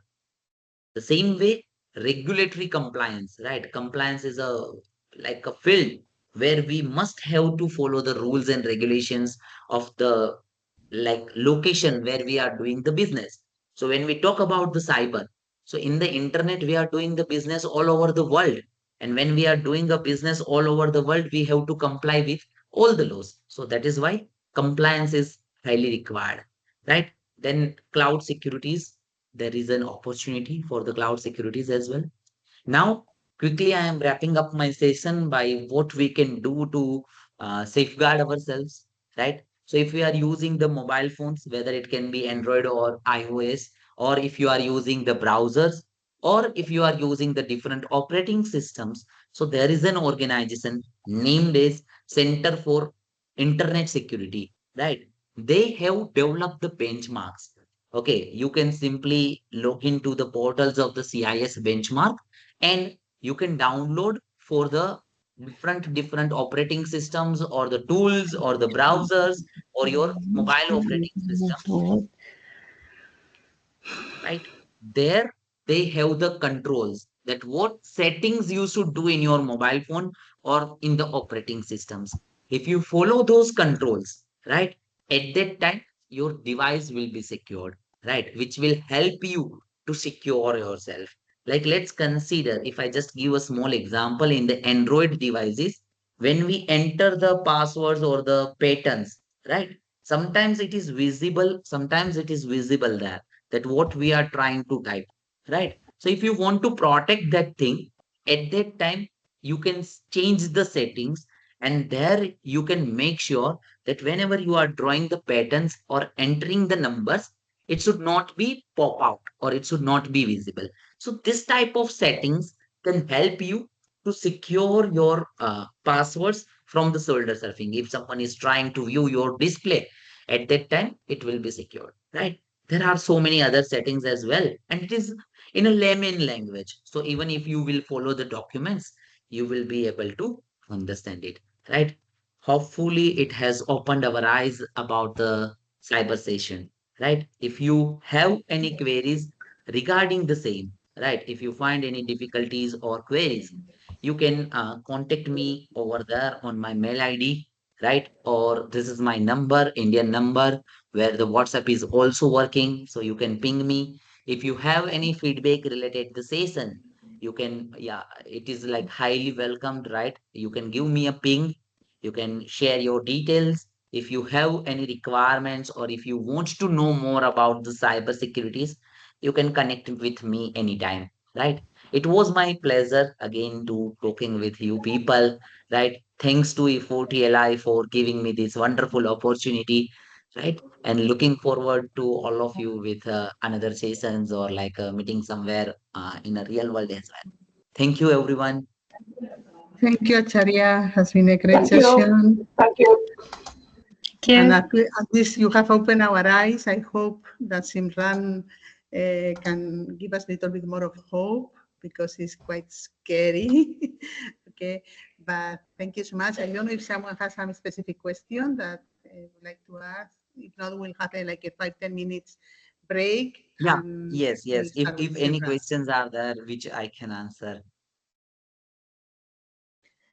The same way, regulatory compliance, right? Compliance is like a field where we must have to follow the rules and regulations of the like location where we are doing the business. So when we talk about the cyber, so in the internet, we are doing the business all over the world. And when we are doing a business all over the world, we have to comply with all the laws. So that is why compliance is highly required, right? Then cloud securities, there is an opportunity for the cloud securities as well. Now, quickly, I am wrapping up my session by what we can do to safeguard ourselves, right? So, if we are using the mobile phones, whether it can be Android or iOS, or if you are using the browsers, or if you are using the different operating systems, so there is an organization named as Center for Internet Security, right? They have developed the benchmarks. Okay, you can simply log into the portals of the CIS benchmark and you can download for the different operating systems or the tools or the browsers or your mobile operating system, right? There they have the controls that what settings you should do in your mobile phone or in the operating systems. If you follow those controls, right, at that time, your device will be secured, right, which will help you to secure yourself. Like, let's consider if I just give a small example in the Android devices, when we enter the passwords or the patterns, right, sometimes it is visible, sometimes it is visible there that what we are trying to type, right? So if you want to protect that thing, at that time, you can change the settings and there you can make sure that whenever you are drawing the patterns or entering the numbers, it should not be pop out or it should not be visible. So this type of settings can help you to secure your passwords from the shoulder surfing. If someone is trying to view your display, at that time, it will be secured, right? There are so many other settings as well, and it is in a layman language. So even if you will follow the documents, you will be able to understand it, right? Hopefully, it has opened our eyes about the cyber session, right? If you have any queries regarding the same, right? If you find any difficulties or queries, you can contact me over there on my mail ID, right? Or this is my number, Indian number, where the WhatsApp is also working. So you can ping me. If you have any feedback related to the session, you can, yeah, it is like highly welcomed, right? You can give me a ping. You can share your details. If you have any requirements or if you want to know more about the cyber securities, you can connect with me anytime, right? It was my pleasure again to talking with you people, right? Thanks to E4TLI for giving me this wonderful opportunity, right? And looking forward to all of you with another sessions or like a meeting somewhere in a real world as well. Thank you, everyone. Thank you, Acharya. Has been a great Thank you. session. Thank you. And at least you have opened our eyes. I hope that Simran can give us a little bit more of hope because it's quite scary. Okay, but thank you so much. I don't know if someone has some specific question that would like to ask. If not, we'll have like a 5-10 minutes break Yeah, and yes, we'll yes. start with If any Simran. questions are there which I can answer.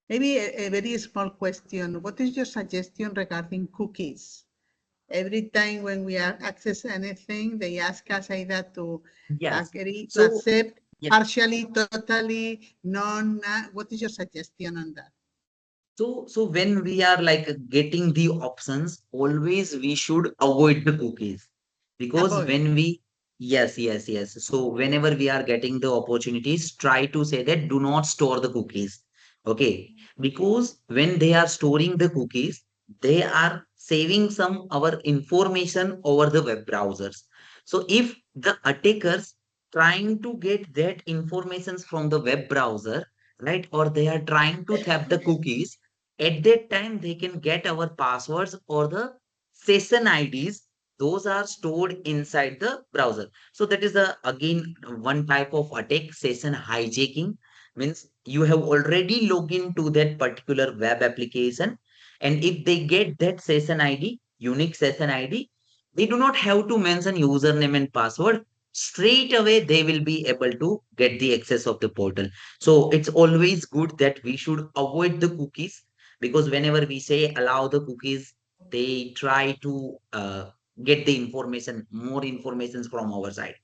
Maybe a very small question. What is your suggestion regarding cookies? Every time when we are access anything, they ask us either to Yes. agree, to So accept yes. partially, totally, none. What is your suggestion on that? So when we are like getting the options, always we should avoid the cookies because Avoid. when we yes. So whenever we are getting the opportunities, try to say that do not store the cookies. Okay, because when they are storing the cookies, they are saving some our information over the web browsers. So if the attackers trying to get that information from the web browser, right, or they are trying to tap the cookies at that time, they can get our passwords or the session IDs. Those are stored inside the browser. So that is again one type of attack, session hijacking. Means you have already logged into that particular web application. And if they get that session ID, unique session ID, They do not have to mention username and password. Straight away, they will be able to get the access of the portal. So it's always good that we should avoid the cookies, because whenever we say allow the cookies, they try to get the information, more information from our side.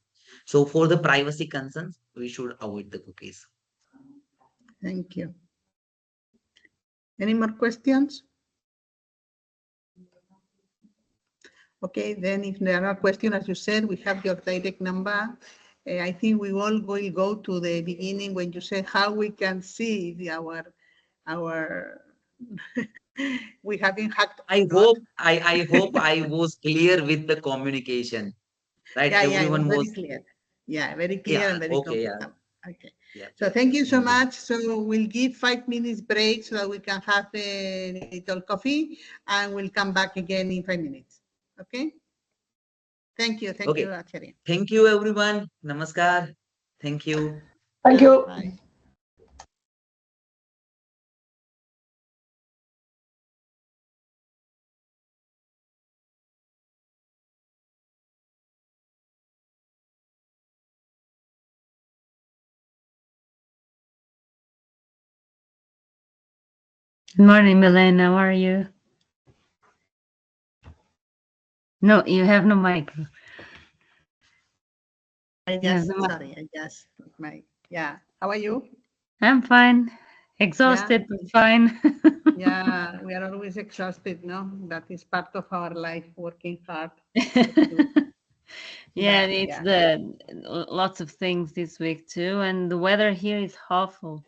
So for the privacy concerns, we should avoid the cookies. Thank you. Any more questions? Okay, then if there are questions, as you said, we have your direct number. I think we all will go to the beginning when you said how we can see our we haven't hacked or not. I hope I was clear with the communication, right? Yeah, it was Everyone very was, clear. Yeah, very clear yeah, and very okay, yeah, comfortable. Okay. yeah, So yeah. thank you so Thank you. much. So we'll give 5 minutes break so that we can have a little coffee, and we'll come back again in 5 minutes. Okay? Thank you. Thank you, Okay. Acharya. Thank you, everyone. Namaskar. Thank you. Thank you. Bye. Good morning, Milena. How are you? No, you have no mic. Sorry, I just, yeah. How are you? I'm fine. Exhausted, but fine. Yeah, we are always exhausted, no? That is part of our life, working hard. Yeah, But, it's yeah. lots of things this week too, and the weather here is awful.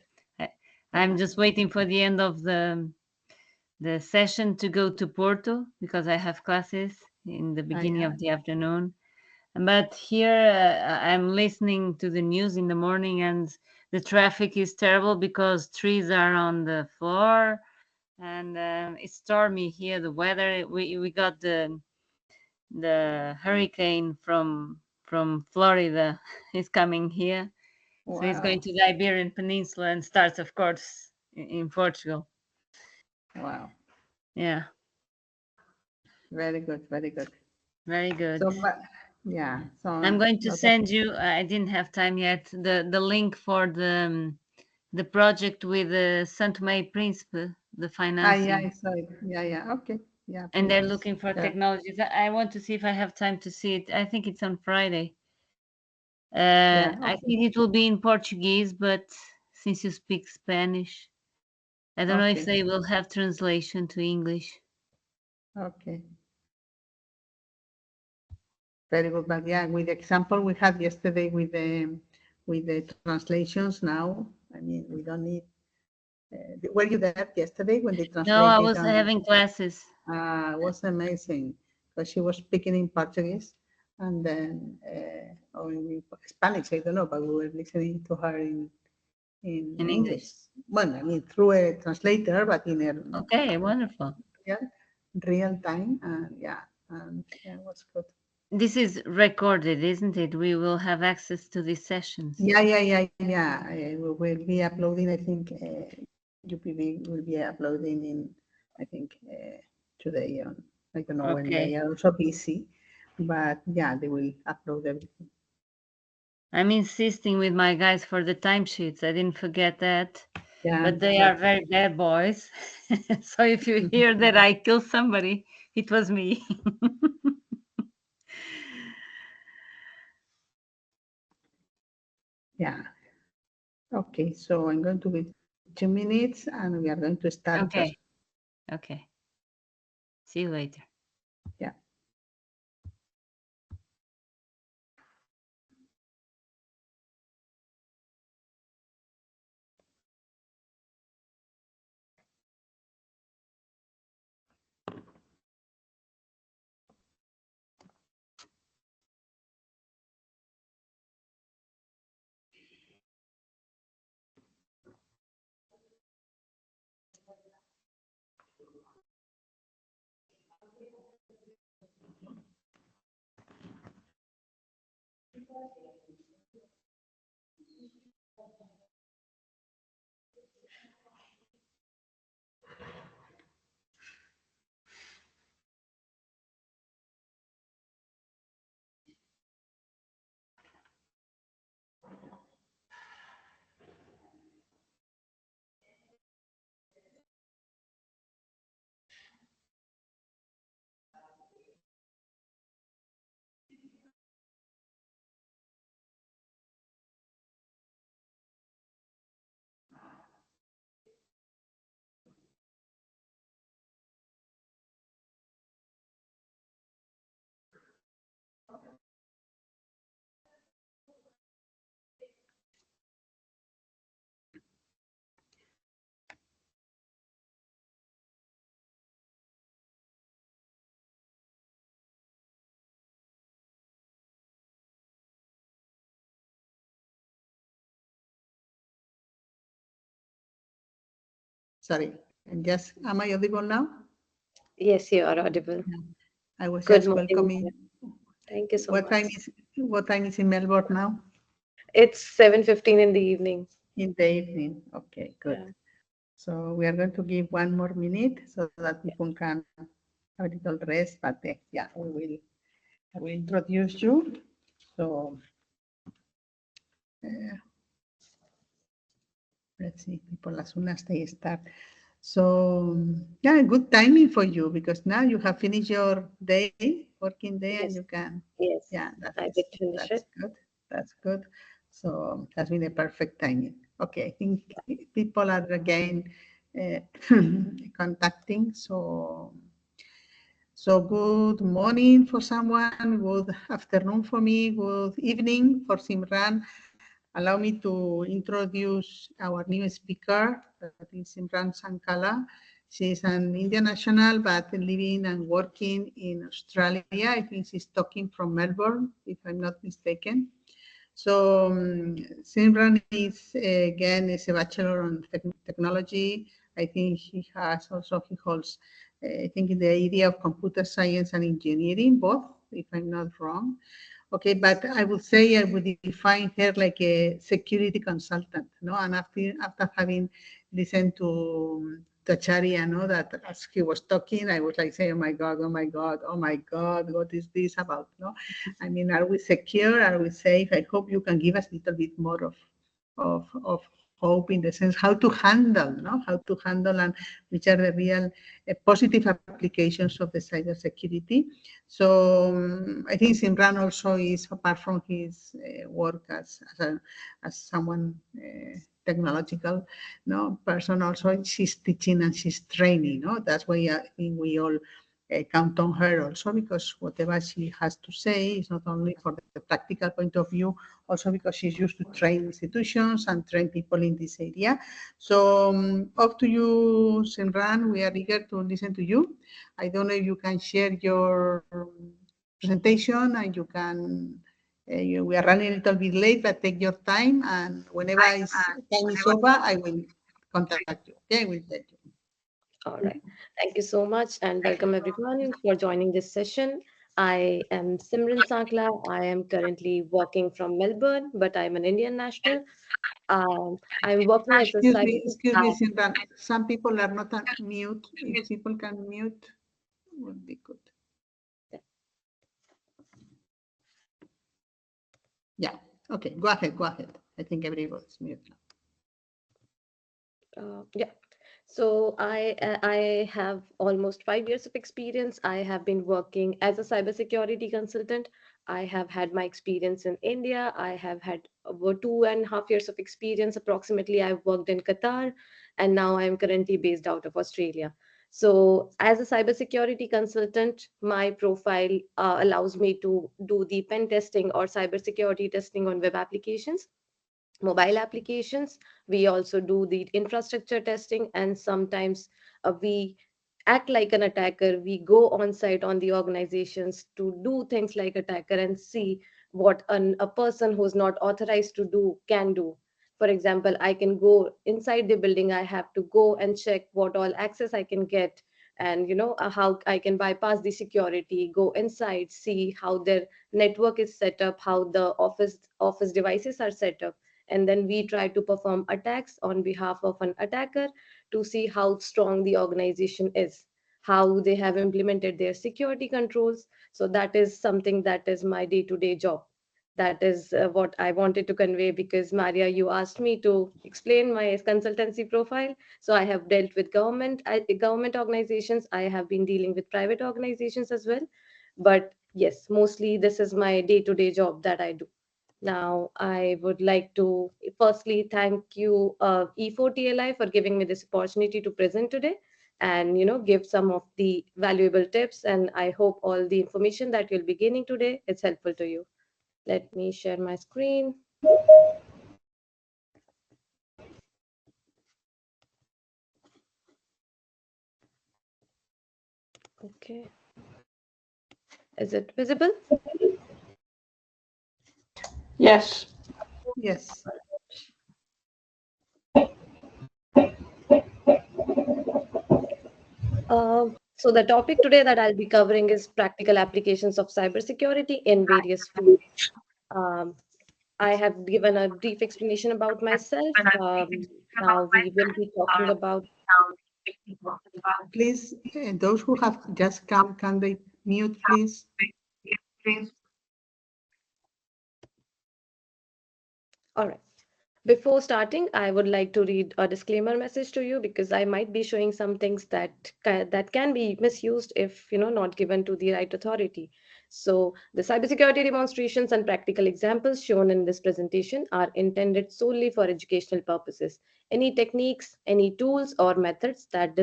I'm just waiting for the end of the session to go to Porto because I have classes in the beginning yeah. of the afternoon. But here I'm listening to the news in the morning, and the traffic is terrible because trees are on the floor, and it's stormy here. The weather, we got the hurricane from Florida is coming here, so it's going Wow. to the Iberian Peninsula and starts, of course, in Portugal. Wow. Yeah, Very good. Very good. very good. So, but, yeah. So I'm going to lot of- send you. I didn't have time yet. The link for the project with Santo May Príncipe, the financing. yeah, I saw it. Yeah. Okay. Yeah. And they're please. looking for Yeah. technologies. I want to see if I have time to see it. I think it's on Friday. Yeah, I okay. think it will be in Portuguese, but since you speak Spanish, I don't know if Okay. they will have translation to English. Okay. Very good. But yeah, with the example we had yesterday with the translations now, I mean, we don't need. Were you there yesterday when they No, I translated? was having classes. It was amazing because she was speaking in Portuguese and then or in Spanish, I don't know, but we were listening to her in In English. Well, I mean, through a translator, but in a Okay, wonderful. real time, and yeah, it was good. This is recorded, isn't it? We will have access to these sessions. Yeah. We will be uploading. I think UPV will be uploading in. I think today on. I don't know when Okay. they are also busy, but yeah, they will upload everything. I'm insisting with my guys for the timesheets. I didn't forget that. Yeah, But they are very bad boys. So if you hear that I kill somebody, it was me. yeah. Okay, so I'm going to wait 2 minutes, and we are going to start. Okay. Okay. See you later. Yeah. Sorry. And just, am I audible now? Yes, you are audible. I was Good just morning. welcoming. Thank you so What time much. is what time is in Melbourne now? It's 7:15 in the evening. In the evening. Okay, good. Yeah. So we are going to give 1 more minute so that people can have a little rest. But yeah, I will introduce you. So let's see, people as soon as they start. So yeah, good timing for you because now you have finished your day, working day, and Yes. you can. Yes, Yeah, I did finish that's it. good. That's good. So that's been a perfect timing. Okay, I think people are again uh, contacting. So good morning for someone, good afternoon for me, good evening for Simran. Allow me to introduce our new speaker, that is Simran Sankala. She's an Indian national, but living and working in Australia. I think she's talking from Melbourne, if I'm not mistaken. So Simran is, again, is a bachelor on technology. I think he holds, I think in the area of computer science and engineering, both, if I'm not wrong. Okay, but I would say I would define her like a security consultant, no? And after having listened to Acharya, that as he was talking, I was like saying, oh my God, oh my God, oh my God, what is this about? No, I mean, are we secure? Are we safe? I hope you can give us a little bit more of hope in the sense how to handle, no? How to handle and which are the real positive applications of the cybersecurity. So I think Simran also is, apart from his work as someone technological, person, also she's teaching and she's training. That's why I think we all count on her also, because whatever she has to say is not only for the practical point of view, also because she's used to train institutions and train people in this area. So up to you, Simran. We are eager to listen to you. I don't know if you can share your presentation and you can, we are running a little bit late, but take your time, and whenever time is over, I will contact you. Okay, I will tell you. All right. Thank you so much and welcome everyone for joining this session. I am Simran Sakla. I am currently working from Melbourne, but I'm an Indian national. I'm working as a Excuse me, Simran. Some people are not on mute. If people can mute, would be good. Yeah. Okay. Go ahead. Go ahead. I think everybody's mute now. Yeah. So I have almost 5 years of experience. I have been working as a cybersecurity consultant. I have had my experience in India. I have had over 2.5 years of experience approximately. I've worked in Qatar, and now I'm currently based out of Australia. So as a cybersecurity consultant, my profile allows me to do the pen testing or cybersecurity testing on web applications, mobile applications. We also do the infrastructure testing, and sometimes we act like an attacker. We go on site on the organizations to do things like attacker and see what a person who's not authorized to do can do. For example, I can go inside the building. I have to go and check what all access I can get, and how I can bypass the security, go inside, see how their network is set up, how the office devices are set up, and then we try to perform attacks on behalf of an attacker to see how strong the organization is, how they have implemented their security controls. So that is something that is my day-to-day job. That is what I wanted to convey, because Maria, you asked me to explain my consultancy profile. So I have dealt with government organizations. I have been dealing with private organizations as well. But yes, mostly this is my day-to-day job that I do. Now, I would like to firstly thank you, E4TLI, for giving me this opportunity to present today and give some of the valuable tips. And I hope all the information that you'll be gaining today is helpful to you. Let me share my screen. Okay. Is it visible? Yes. Yes. So the topic today that I'll be covering is practical applications of cybersecurity in various fields. Um, I have given a brief explanation about myself. Now we will be talking about. Please, those who have just come, can they mute, please? All right. Before starting, I would like to read a disclaimer message to you because I might be showing some things that can be misused if not given to the right authority. So the cybersecurity demonstrations and practical examples shown in this presentation are intended solely for educational purposes. Any techniques, any tools or methods that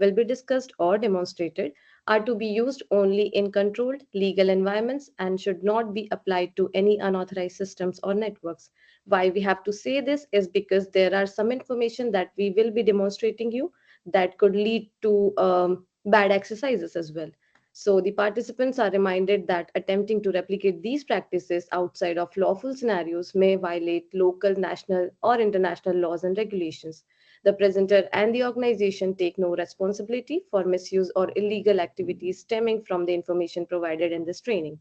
will be discussed or demonstrated are to be used only in controlled legal environments and should not be applied to any unauthorized systems or networks. Why we have to say this is because there are some information that we will be demonstrating you that could lead to bad exercises as well. So the participants are reminded that attempting to replicate these practices outside of lawful scenarios may violate local, national, or international laws and regulations. The presenter and the organization take no responsibility for misuse or illegal activities stemming from the information provided in this training.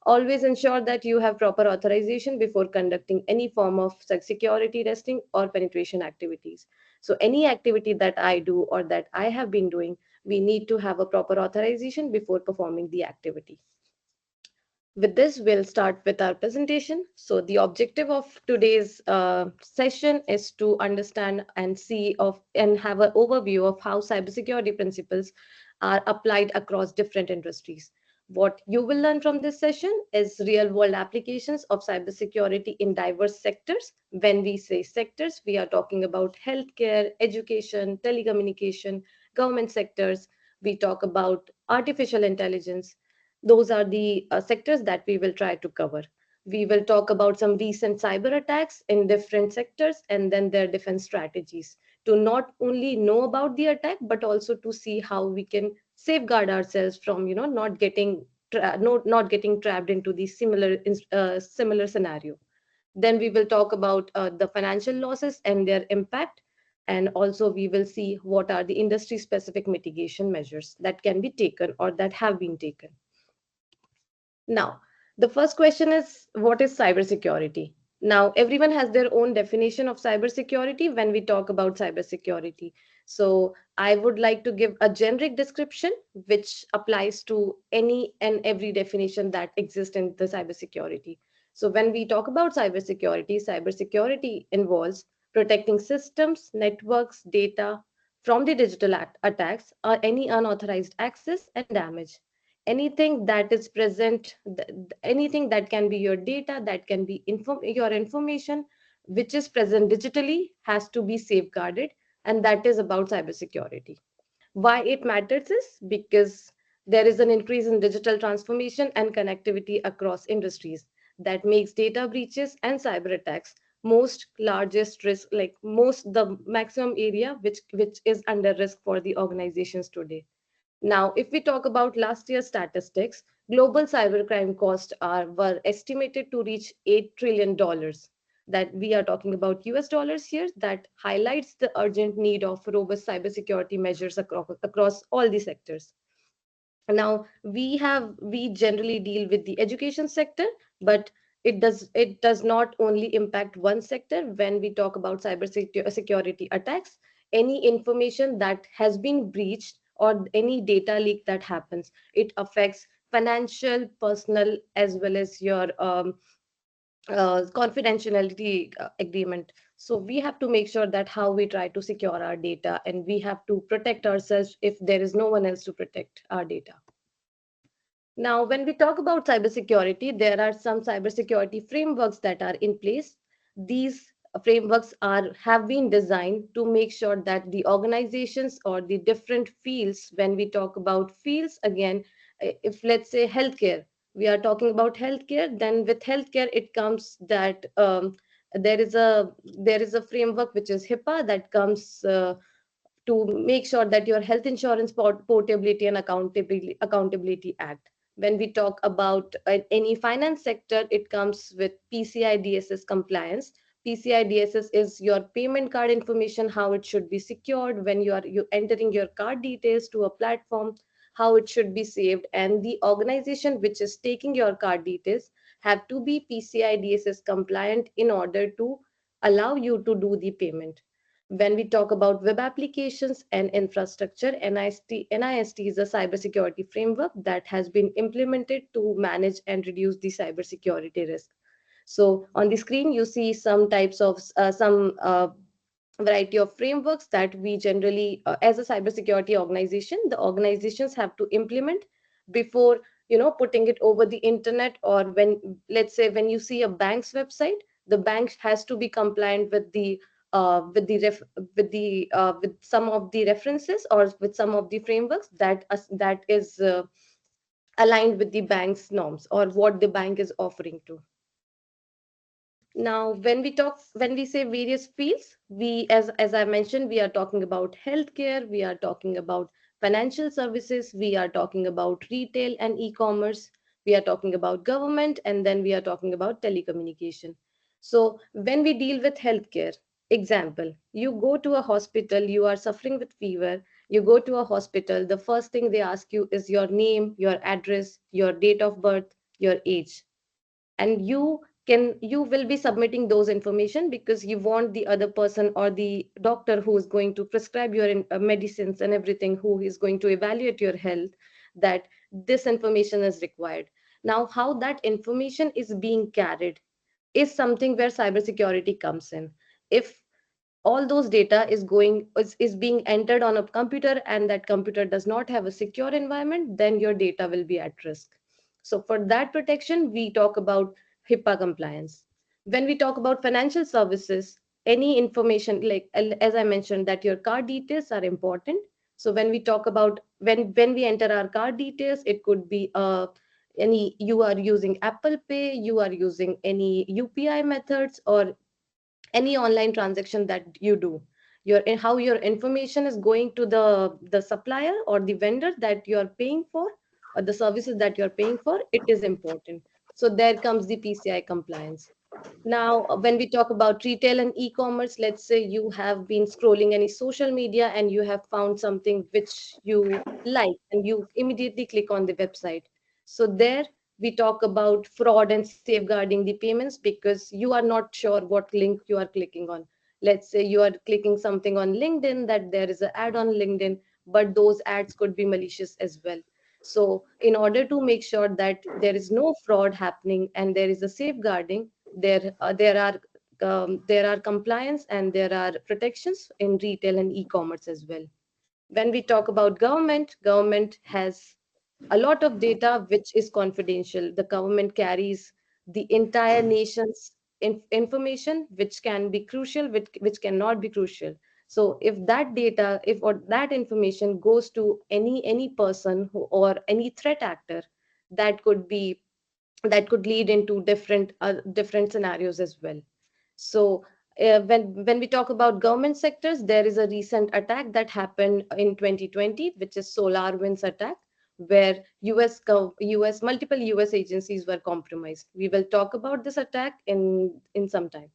Always ensure that you have proper authorization before conducting any form of security testing or penetration activities. So any activity that I do or that I have been doing, we need to have a proper authorization before performing the activity. With this, we'll start with our presentation. So the objective of today's session is to understand and see of and have an overview of how cybersecurity principles are applied across different industries. What you will learn from this session is real world applications of cybersecurity in diverse sectors. When we say sectors, we are talking about healthcare, education, telecommunication, government sectors. We talk about artificial intelligence. Those are the sectors that we will try to cover. We will talk about some recent cyber attacks in different sectors and then their defense strategies to not only know about the attack but also to see how we can safeguard ourselves from not getting trapped into the similar scenario. Then we will talk about the financial losses and their impact, and also we will see what are the industry specific mitigation measures that can be taken or that have been taken. Now, the first question is, what is cybersecurity? Now, everyone has their own definition of cybersecurity when we talk about cybersecurity. So, I would like to give a generic description which applies to any and every definition that exists in the cybersecurity. So, when we talk about cybersecurity, cybersecurity involves protecting systems, networks, data from the digital attacks or any unauthorized access and damage. Anything that is present, anything that can be your data, that can be your information which is present digitally has to be safeguarded, and that is about cybersecurity. Why it matters is because there is an increase in digital transformation and connectivity across industries that makes data breaches and cyber attacks most largest risk, like most the maximum area which is under risk for the organizations today. Now, if we talk about last year's statistics, global cybercrime costs were estimated to reach $8 trillion. That we are talking about US dollars here, that highlights the urgent need of robust cybersecurity measures across all the sectors. Now we generally deal with the education sector, but it does not only impact one sector. When we talk about security attacks, any information that has been breached or any data leak that happens, it affects financial, personal, as well as your confidentiality agreement. So we have to make sure that how we try to secure our data, and we have to protect ourselves if there is no one else to protect our data. Now, when we talk about cybersecurity, there are some cybersecurity frameworks that are in place. These frameworks have been designed to make sure that the organizations or the different fields, when we talk about fields, again, if let's say healthcare, we are talking about healthcare, then with healthcare, it comes that there is a framework which is HIPAA that comes to make sure that your health insurance portability and accountability act. When we talk about any finance sector, it comes with PCI DSS compliance. PCI DSS is your payment card information, how it should be secured when you entering your card details to a platform, how it should be saved, and the organization which is taking your card details have to be PCI DSS compliant in order to allow you to do the payment. When we talk about web applications and infrastructure, NIST is a cybersecurity framework that has been implemented to manage and reduce the cybersecurity risk. So on the screen, you see some types of some variety of frameworks that we generally, as a cybersecurity organization, the organizations have to implement before putting it over the internet. Or when, let's say, when you see a bank's website, the bank has to be compliant with the with some of the references or with some of the frameworks that is aligned with the bank's norms or what the bank is offering to. Now, when we say various fields, as I mentioned, we are talking about healthcare, we are talking about financial services, we are talking about retail and e-commerce, we are talking about government, and then we are talking about telecommunication. So, when we deal with healthcare, example, you go to a hospital, you are suffering with fever, you go to a hospital, the first thing they ask you is your name, your address, your date of birth, your age, and you will be submitting those information because you want the other person or the doctor who is going to prescribe your medicines and everything, who is going to evaluate your health, that this information is required. Now, how that information is being carried is something where cybersecurity comes in. If all those data is being entered on a computer and that computer does not have a secure environment, then your data will be at risk. So for that protection, we talk about HIPAA compliance. When we talk about financial services, any information, like as I mentioned, that your card details are important. So when we talk about when we enter our card details, it could be any, you are using Apple Pay, you are using any UPI methods, or any online transaction that you do, how your information is going to the supplier or the vendor that you are paying for, or the services that you are paying for, it is important. So there comes the PCI compliance. Now, when we talk about retail and e-commerce, let's say you have been scrolling any social media and you have found something which you like and you immediately click on the website. So there we talk about fraud and safeguarding the payments because you are not sure what link you are clicking on. Let's say you are clicking something on LinkedIn, that there is an ad on LinkedIn, but those ads could be malicious as well. So in order to make sure that there is no fraud happening and there is a safeguarding, there are compliance and there are protections in retail and e-commerce as well. When we talk about government has a lot of data which is confidential. The government carries the entire nation's information, which can be crucial, which cannot be crucial. So if that data, if or that information goes to any person or any threat actor, that could be that could lead into different scenarios as well. So when we talk about government sectors, there is a recent attack that happened in 2020, which is SolarWinds attack, where US multiple US agencies were compromised. We will talk about this attack in some time.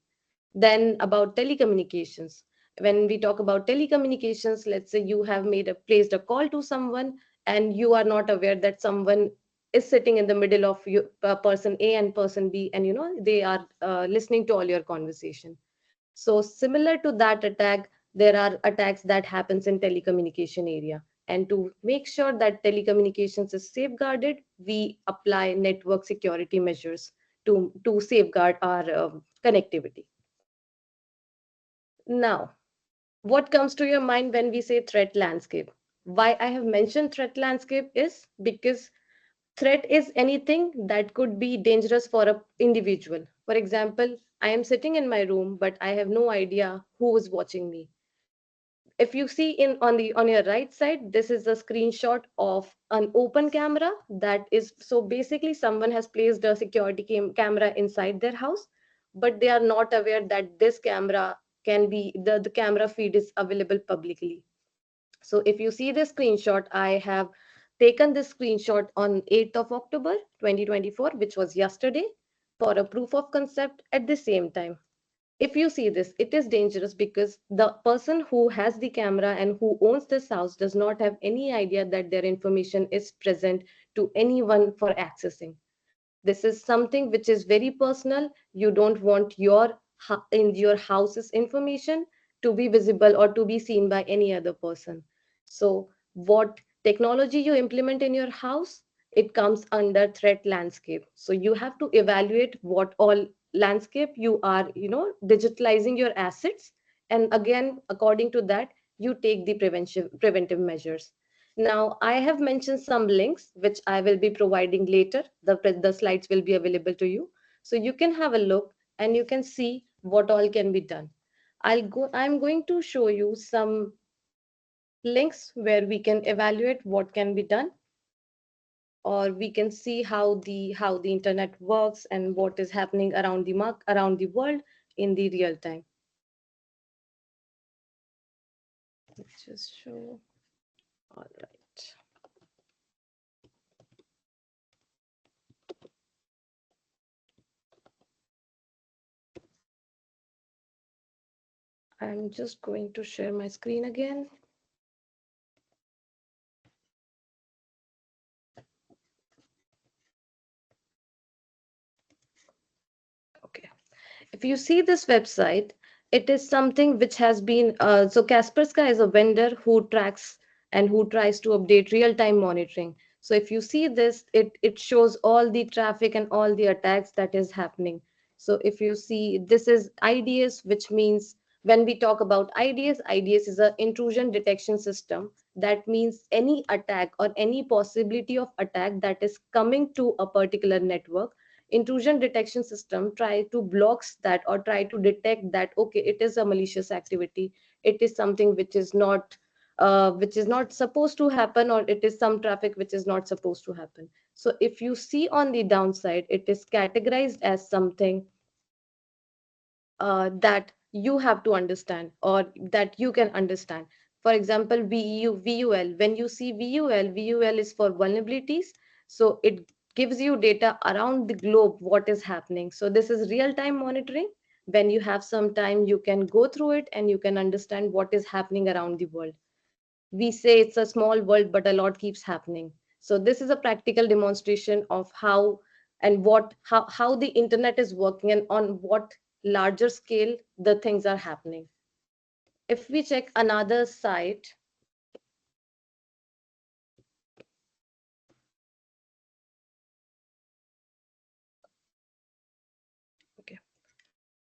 Then about telecommunications. When we talk about telecommunications, let's say you have placed a call to someone and you are not aware that someone is sitting in the middle of you, person A and person B, and they are listening to all your conversation. So similar to that attack, there are attacks that happens in telecommunication area. And to make sure that telecommunications is safeguarded, we apply network security measures to safeguard our connectivity. Now, what comes to your mind when we say threat landscape? Why I have mentioned threat landscape is because threat is anything that could be dangerous for an individual. For example, I am sitting in my room, but I have no idea who is watching me. If you see on your right side, this is a screenshot of an open camera. That is, so basically someone has placed a security camera inside their house, but they are not aware that this camera can be the camera feed is available publicly. So if you see this screenshot, I have taken this screenshot on 8th of October 2024, which was yesterday, for a proof of concept. At the same time, If you see this, it is dangerous because the person who has the camera and who owns this house does not have any idea that their information is present to anyone for accessing. This is something which is very personal. You don't want in your house's information to be visible or to be seen by any other person. So what technology you implement in your house, it comes under threat landscape. So you have to evaluate what all landscape you are, digitalizing your assets, and again according to that you take the preventive measures. Now, I have mentioned some links which I will be providing later. The slides will be available to you. So you can have a look and you can see what all can be done. I'm going to show you some links where we can evaluate what can be done, or we can see how the internet works and what is happening around the world in the real time. Let's just show. All right. I'm just going to share my screen again. Okay. If you see this website, it is something which has been, so Kaspersky is a vendor who tracks and who tries to update real-time monitoring. So if you see this, it shows all the traffic and all the attacks that is happening. So if you see, this is IDS, which means when we talk about IDS is an intrusion detection system. That means any attack or any possibility of attack that is coming to a particular network, intrusion detection system try to blocks that or try to detect that okay, it is a malicious activity, it is something which is not supposed to happen, or it is some traffic which is not supposed to happen. So if you see on the downside, it is categorized as something that you have to understand or that you can understand. For example, VUL. When you see VUL is for vulnerabilities. So it gives you data around the globe, what is happening. So this is real-time monitoring. When you have some time, you can go through it and you can understand what is happening around the world. We say it's a small world, but a lot keeps happening. So this is a practical demonstration of how and how the internet is working and on what larger scale the things are happening. If we check another site, okay.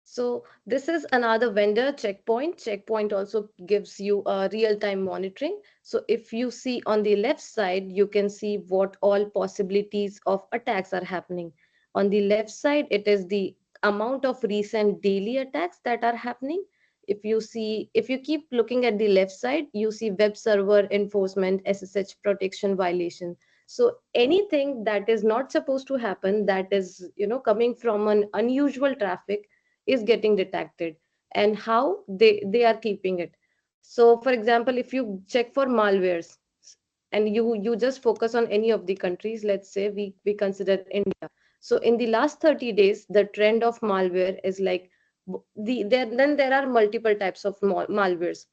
So this is another vendor, Checkpoint. Checkpoint also gives you a real-time monitoring. So if you see on the left side, you can see what all possibilities of attacks are happening. On the left side, it is the amount of recent daily attacks that are happening. If you keep looking at the left side, you see web server enforcement, SSH protection violation. So anything that is not supposed to happen, that is, coming from an unusual traffic, is getting detected, and how they are keeping it. So for example, if you check for malwares and you just focus on any of the countries, let's say we consider India. So in the last 30 days, the trend of malware is like then there are multiple types of malwares.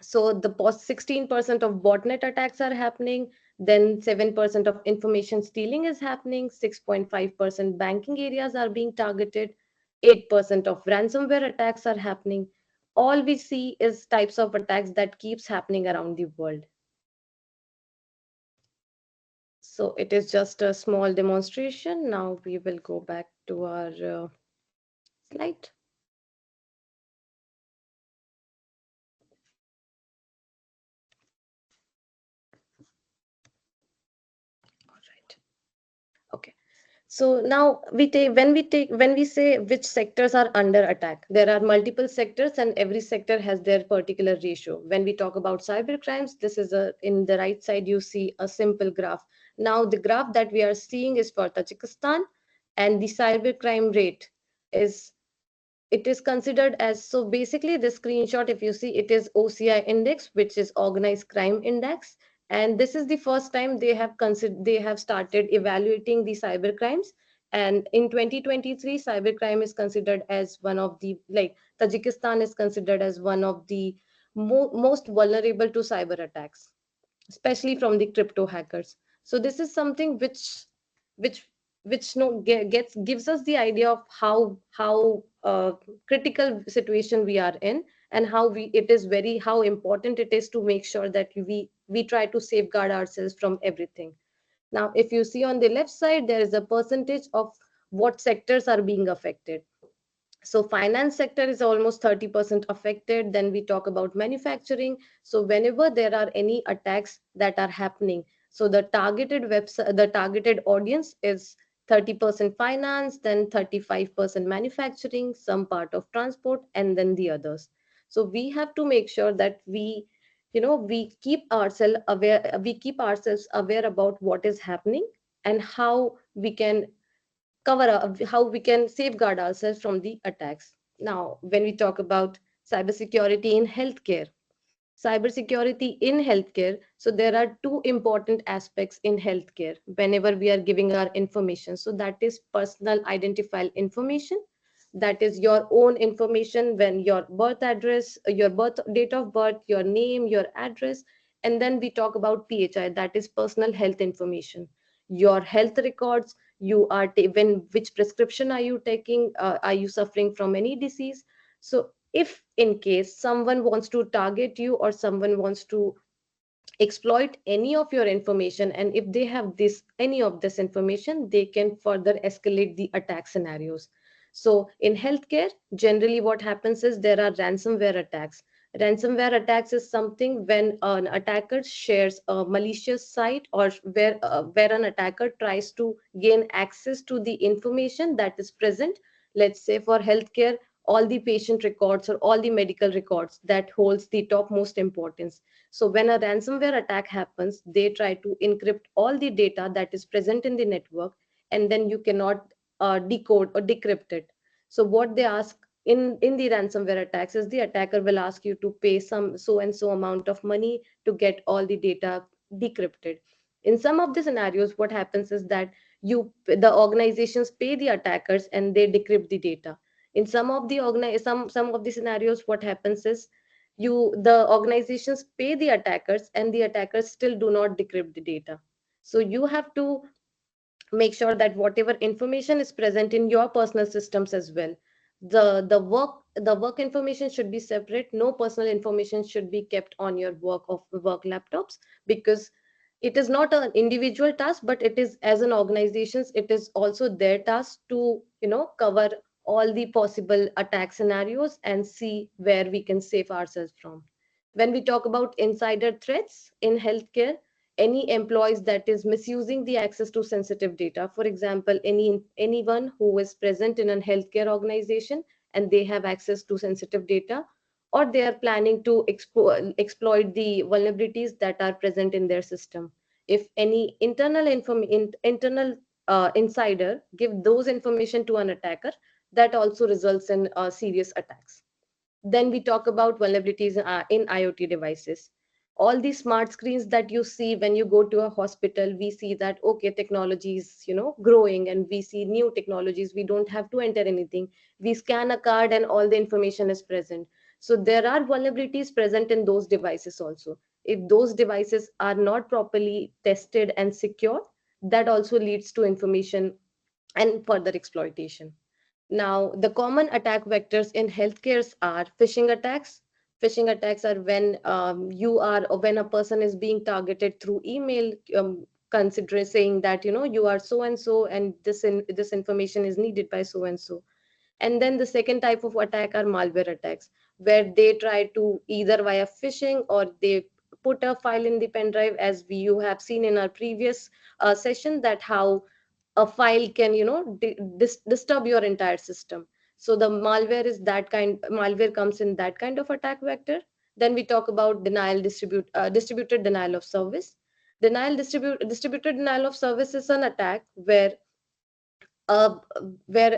So the 16% of botnet attacks are happening, then 7% of information stealing is happening, 6.5% banking areas are being targeted, 8% of ransomware attacks are happening. All we see is types of attacks that keeps happening around the world. So it is just a small demonstration. Now we will go back to our slide. All right. Okay. So now when we say which sectors are under attack, there are multiple sectors and every sector has their particular ratio. When we talk about cyber crimes, this is in the right side, you see a simple graph. Now the graph that we are seeing is for Tajikistan, and the cyber crime rate is, it is considered as, so basically the screenshot, if you see, it is OCI index, which is organized crime index. And this is the first time they have started evaluating the cyber crimes. And in 2023, cybercrime is considered as one of the, like, Tajikistan is considered as one of the most vulnerable to cyber attacks, especially from the crypto hackers. So this is something which which no gets gives us the idea of how critical situation we are in, and how we it is very how important it is to make sure that we try to safeguard ourselves from everything. Now, if you see on the left side, there is a percentage of what sectors are being affected. So finance sector is almost 30% affected. Then we talk about manufacturing. So whenever there are any attacks that are happening, so the targeted website, the targeted audience is 30% finance, then 35% manufacturing, some part of transport, and then the others. So we have to make sure that we keep ourselves aware about what is happening, and how we can cover up, how we can safeguard ourselves from the attacks. Now, when we talk about cybersecurity in healthcare, cybersecurity in healthcare, so there are two important aspects in healthcare whenever we are giving our information. So that is personal identifiable information, that is your own information, when your birth address, your birth date of birth, your name, your address. And then we talk about PHI, that is personal health information, your health records, you are when which prescription are you taking, are you suffering from any disease. So if in case someone wants to target you, or someone wants to exploit any of your information, and if they have this any of this information, they can further escalate the attack scenarios. So in healthcare, generally what happens is there are ransomware attacks. Ransomware attacks is something when an attacker shares a malicious site, or where an attacker tries to gain access to the information that is present. Let's say for healthcare, all the patient records or all the medical records that holds the topmost importance. So when a ransomware attack happens, they try to encrypt all the data that is present in the network, and then you cannot decode or decrypt it. So what they ask in the ransomware attacks is the attacker will ask you to pay some so and so amount of money to get all the data decrypted. In some of the scenarios, what happens is that the organizations pay the attackers and they decrypt the data. In some of the scenarios, what happens is the organizations pay the attackers and the attackers still do not decrypt the data. So you have to make sure that whatever information is present in your personal systems as well, the work information should be separate. No personal information should be kept on your work laptops, because it is not an individual task, but it is, as an organizations, it is also their task to cover all the possible attack scenarios and see where we can save ourselves from. When we talk about insider threats in healthcare, any employees that is misusing the access to sensitive data, for example, anyone who is present in a healthcare organization and they have access to sensitive data, or they are planning to exploit the vulnerabilities that are present in their system. If any internal insider give those information to an attacker, that also results in serious attacks. Then we talk about vulnerabilities in IoT devices. All these smart screens that you see when you go to a hospital, we see that, okay, technology is, growing, and we see new technologies. We don't have to enter anything. We scan a card and all the information is present. So there are vulnerabilities present in those devices also. If those devices are not properly tested and secure, that also leads to information and further exploitation. Now, the common attack vectors in healthcare are phishing attacks. Phishing attacks are when a person is being targeted through email, considering saying that you are so and so, and this information is needed by so and so. And then the second type of attack are malware attacks, where they try to either via phishing, or they put a file in the pen drive, as you have seen in our previous session, that how a file can disturb your entire system. So the malware comes in that kind of attack vector. Then we talk about distributed denial of service. Distributed denial of service is an attack uh, when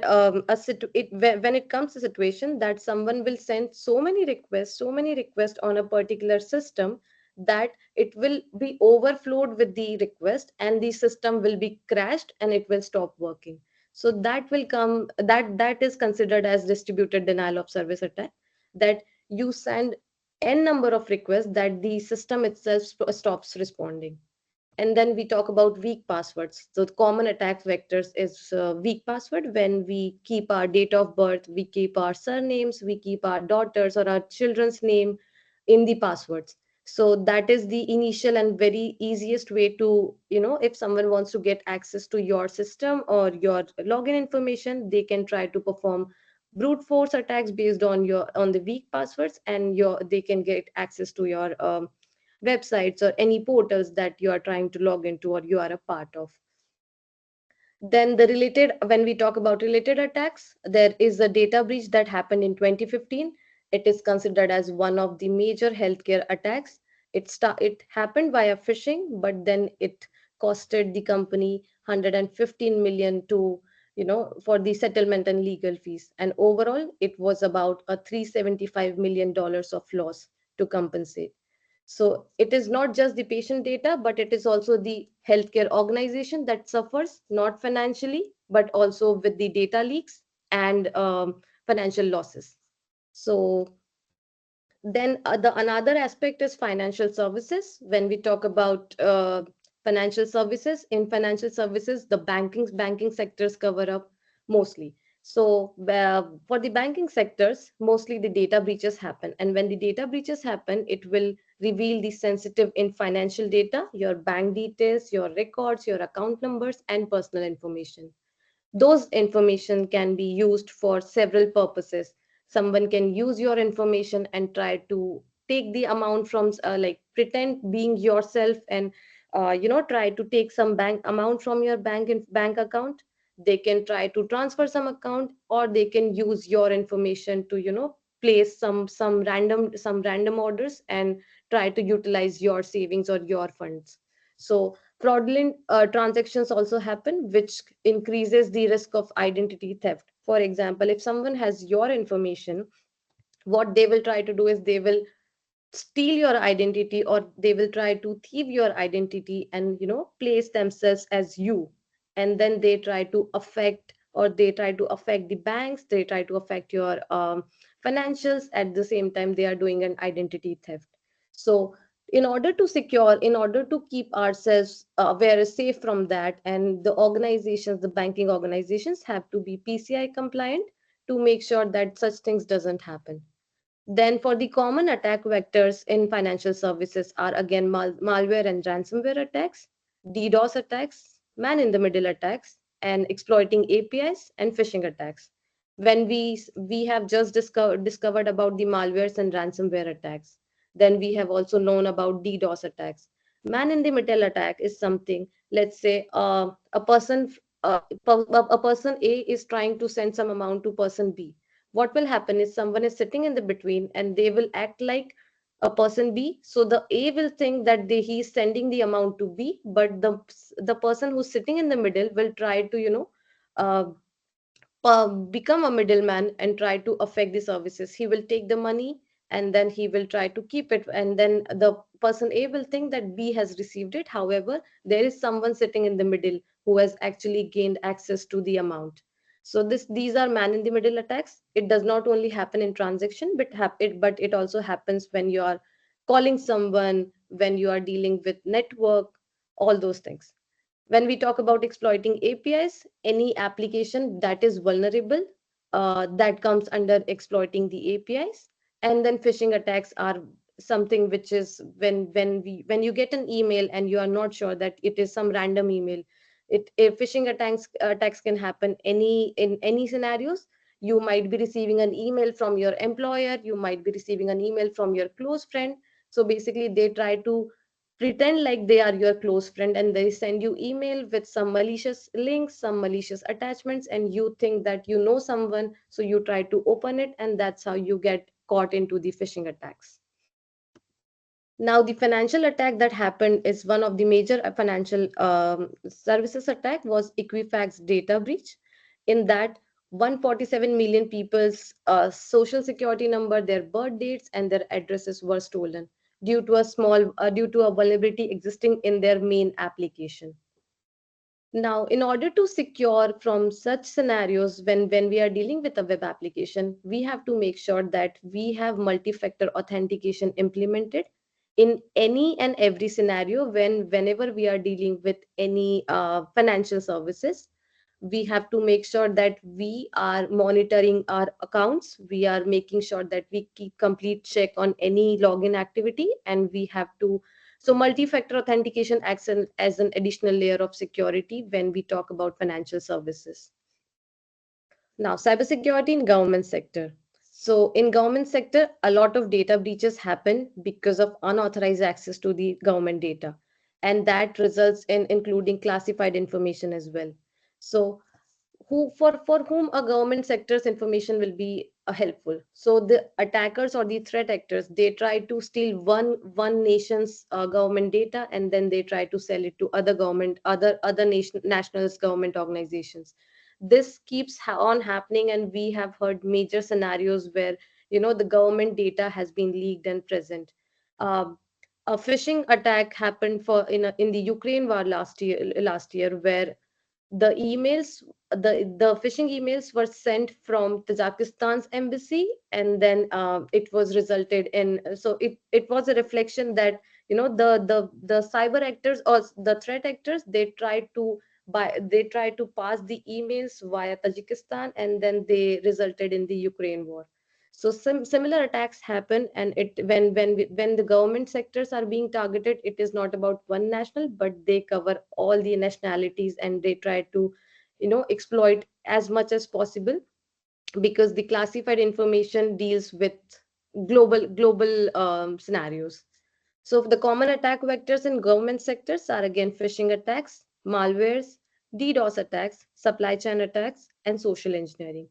it comes to situation that someone will send so many requests on a particular system, that it will be overflowed with the request, and the system will be crashed and it will stop working. So that will come, that is considered as distributed denial of service attack, that you send n number of requests that the system itself stops responding. And then we talk about weak passwords. So the common attack vectors is weak password. When we keep our date of birth, we keep our surnames, we keep our daughters or our children's name in the passwords. So that is the initial and very easiest way to, if someone wants to get access to your system or your login information, they can try to perform brute force attacks based on your on the weak passwords, and your they can get access to your websites or any portals that you are trying to log into or you are a part of. Then when we talk about related attacks, there is a data breach that happened in 2015. It is considered as one of the major healthcare attacks. It happened via phishing, but then it costed the company 115 million to, for the settlement and legal fees. And overall, it was about a $375 million of loss to compensate. So it is not just the patient data, but it is also the healthcare organization that suffers, not financially, but also with the data leaks and financial losses. So then the another aspect is financial services. When we talk about financial services, in financial services, the banking sectors cover up mostly. So for the banking sectors, mostly the data breaches happen, and when the data breaches happen, it will reveal the sensitive in financial data, your bank details, your records, your account numbers, and personal information. Those information can be used for several purposes. Someone can use your information and try to take the amount from, like, pretend being yourself, and try to take some bank amount from your bank account. They can try to transfer some account, or they can use your information to, place some random orders and try to utilize your savings or your funds. So fraudulent transactions also happen, which increases the risk of identity theft. For example, if someone has your information, what they will try to do is they will steal your identity, or they will try to thieve your identity and, place themselves as you. And then they try to affect, or they try to affect the banks, they try to affect your financials. At the same time, they are doing an identity theft. So in order to keep ourselves very safe from that, and the organizations, the banking organizations, have to be PCI compliant to make sure that such things doesn't happen. Then for the common attack vectors in financial services are again malware and ransomware attacks, DDoS attacks, man-in-the-middle attacks, and exploiting APIs and phishing attacks. When we have just discovered about the malwares and ransomware attacks, then we have also known about DDoS attacks. Man-in-the-middle attack is something, let's say, a person A is trying to send some amount to person B. What will happen is someone is sitting in the between, and they will act like a person B. So the A will think that he is sending the amount to B, but the person who's sitting in the middle will try to, uh, become a middleman and try to affect the services. He will take the money, and then he will try to keep it. And then the person A will think that B has received it. However, there is someone sitting in the middle who has actually gained access to the amount. So these are man in the middle attacks. It does not only happen in transaction, but it also happens when you are calling someone, when you are dealing with network, all those things. When we talk about exploiting APIs, any application that is vulnerable, that comes under exploiting the APIs. And then phishing attacks are something which is when you get an email and you are not sure that it is some random email. Phishing attacks can happen in any scenarios. You might be receiving an email from your employer, you might be receiving an email from your close friend. So basically, they try to pretend like they are your close friend, and they send you email with some malicious links, some malicious attachments, and you think that you know someone, so you try to open it, and that's how you get caught into the phishing attacks. Now, the financial attack that happened is one of the major financial services attack was Equifax data breach. In that, 147 million people's social security number, their birth dates, and their addresses were stolen due to a vulnerability existing in their main application. Now, in order to secure from such scenarios, when we are dealing with a web application, we have to make sure that we have multi-factor authentication implemented in any and every scenario whenever we are dealing with any financial services. We have to make sure that we are monitoring our accounts, we are making sure that we keep complete check on any login activity, and we have to, so multi-factor authentication acts as an additional layer of security when we talk about financial services. Now, cybersecurity in government sector. So in government sector, a lot of data breaches happen because of unauthorized access to the government data. And that results in including classified information as well. So for whom a government sector's information will be helpful, so the attackers or the threat actors, they try to steal one nation's government data, and then they try to sell it to other government, other nation nationals government organizations. This keeps on happening, and we have heard major scenarios where, the government data has been leaked and present. Um, a phishing attack happened in the Ukraine war last year, where the emails the phishing emails were sent from Tajikistan's embassy, and then it was resulted in, so it was a reflection that, the cyber actors or the threat actors, they tried to pass the emails via Tajikistan, and then they resulted in the Ukraine war. So similar attacks happen, and when the government sectors are being targeted, it is not about one national, but they cover all the nationalities, and they try to, exploit as much as possible, because the classified information deals with global scenarios. So the common attack vectors in government sectors are again phishing attacks, malwares, DDoS attacks, supply chain attacks, and social engineering.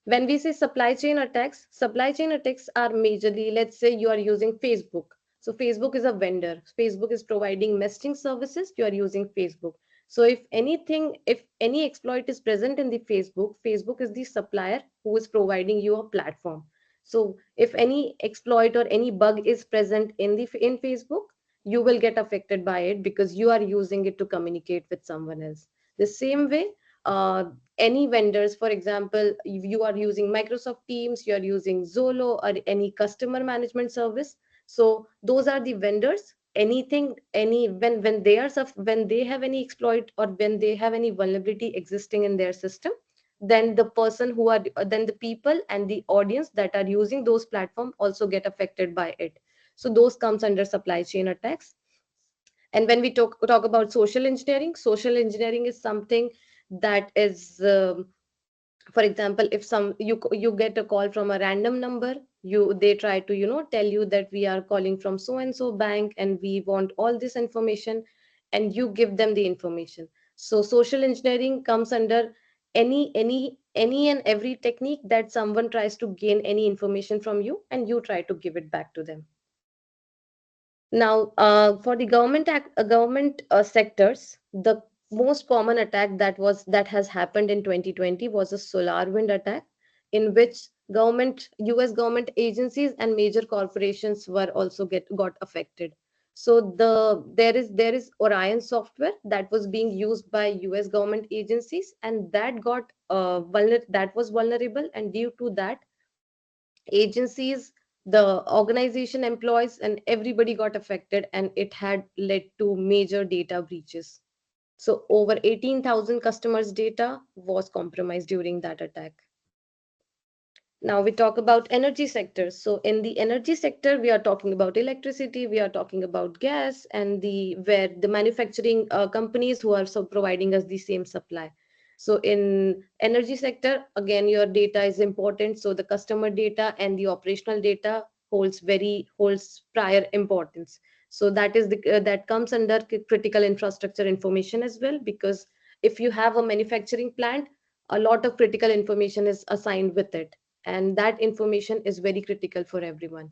When we say supply chain attacks are majorly, let's say you are using Facebook. So Facebook is a vendor, Facebook is providing messaging services, you are using Facebook. So if any exploit is present in the Facebook is the supplier who is providing you a platform. So if any exploit or any bug is present in Facebook, you will get affected by it, because you are using it to communicate with someone else. The same way, uh, any vendors, for example, if you are using Microsoft Teams, you are using Zolo or any customer management service, so those are the vendors. Anything any when they are when they have any exploit, or when they have any vulnerability existing in their system, then the people and the audience that are using those platforms also get affected by it. So those comes under supply chain attacks. And when we talk about social engineering is something that is, for example, if you get a call from a random number, they try to, tell you that we are calling from so and so bank, and we want all this information, and you give them the information. So social engineering comes under any and every technique that someone tries to gain any information from you, and you try to give it back to them. Now, for the government sectors, the most common attack that has happened in 2020 was a solar wind attack, in which U.S. government agencies and major corporations were also got affected. So there is Orion software that was being used by U.S. government agencies, and that was vulnerable, and due to that, agencies, the organization employees, and everybody got affected, and it had led to major data breaches. So over 18,000 customers' data was compromised during that attack. Now we talk about energy sectors. So in the energy sector, we are talking about electricity, we are talking about gas, and the manufacturing companies who are so providing us the same supply. So in energy sector, again, your data is important. So the customer data and the operational data holds prior importance. So that comes under critical infrastructure information as well, because if you have a manufacturing plant, a lot of critical information is assigned with it, and that information is very critical for everyone.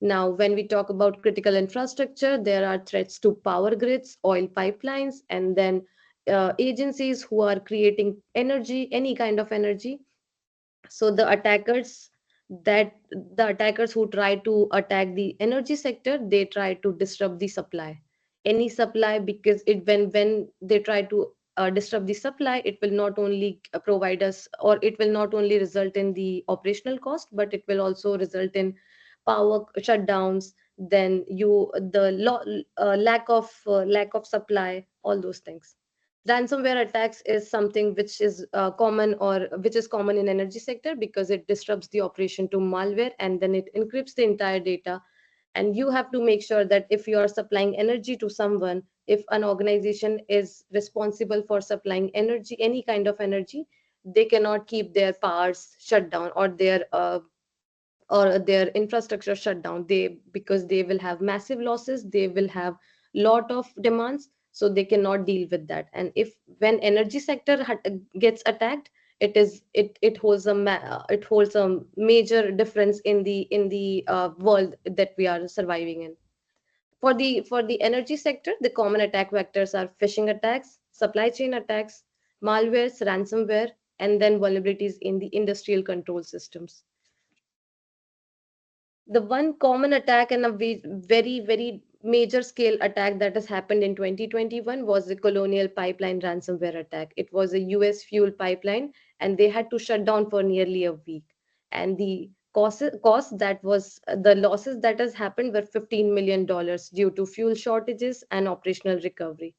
Now, when we talk about critical infrastructure, there are threats to power grids, oil pipelines, and then agencies who are creating energy, any kind of energy. So the attackers who try to attack the energy sector, they try to disrupt the supply, any supply, because it when they try to disrupt the supply, it will not only provide us, or it will not only result in the operational cost, but it will also result in power shutdowns, then lack of supply, all those things. Ransomware attacks is something which is common, or which is common in energy sector, because it disrupts the operation to malware, and then it encrypts the entire data. And you have to make sure that if you are supplying energy to someone, if an organization is responsible for supplying energy, any kind of energy, they cannot keep their powers shut down, or their infrastructure shut down, because they will have massive losses, they will have lot of demands, so they cannot deal with that. And if when energy sector gets attacked, it holds it holds a major difference in the world that we are surviving in. For the energy sector, the common attack vectors are phishing attacks, supply chain attacks, malwares, ransomware, and then vulnerabilities in the industrial control systems. The one common attack and a very, very major scale attack that has happened in 2021 was the Colonial Pipeline ransomware attack. It was a US fuel pipeline, and they had to shut down for nearly a week. And the cost that was the losses that has happened were $15 million due to fuel shortages and operational recovery.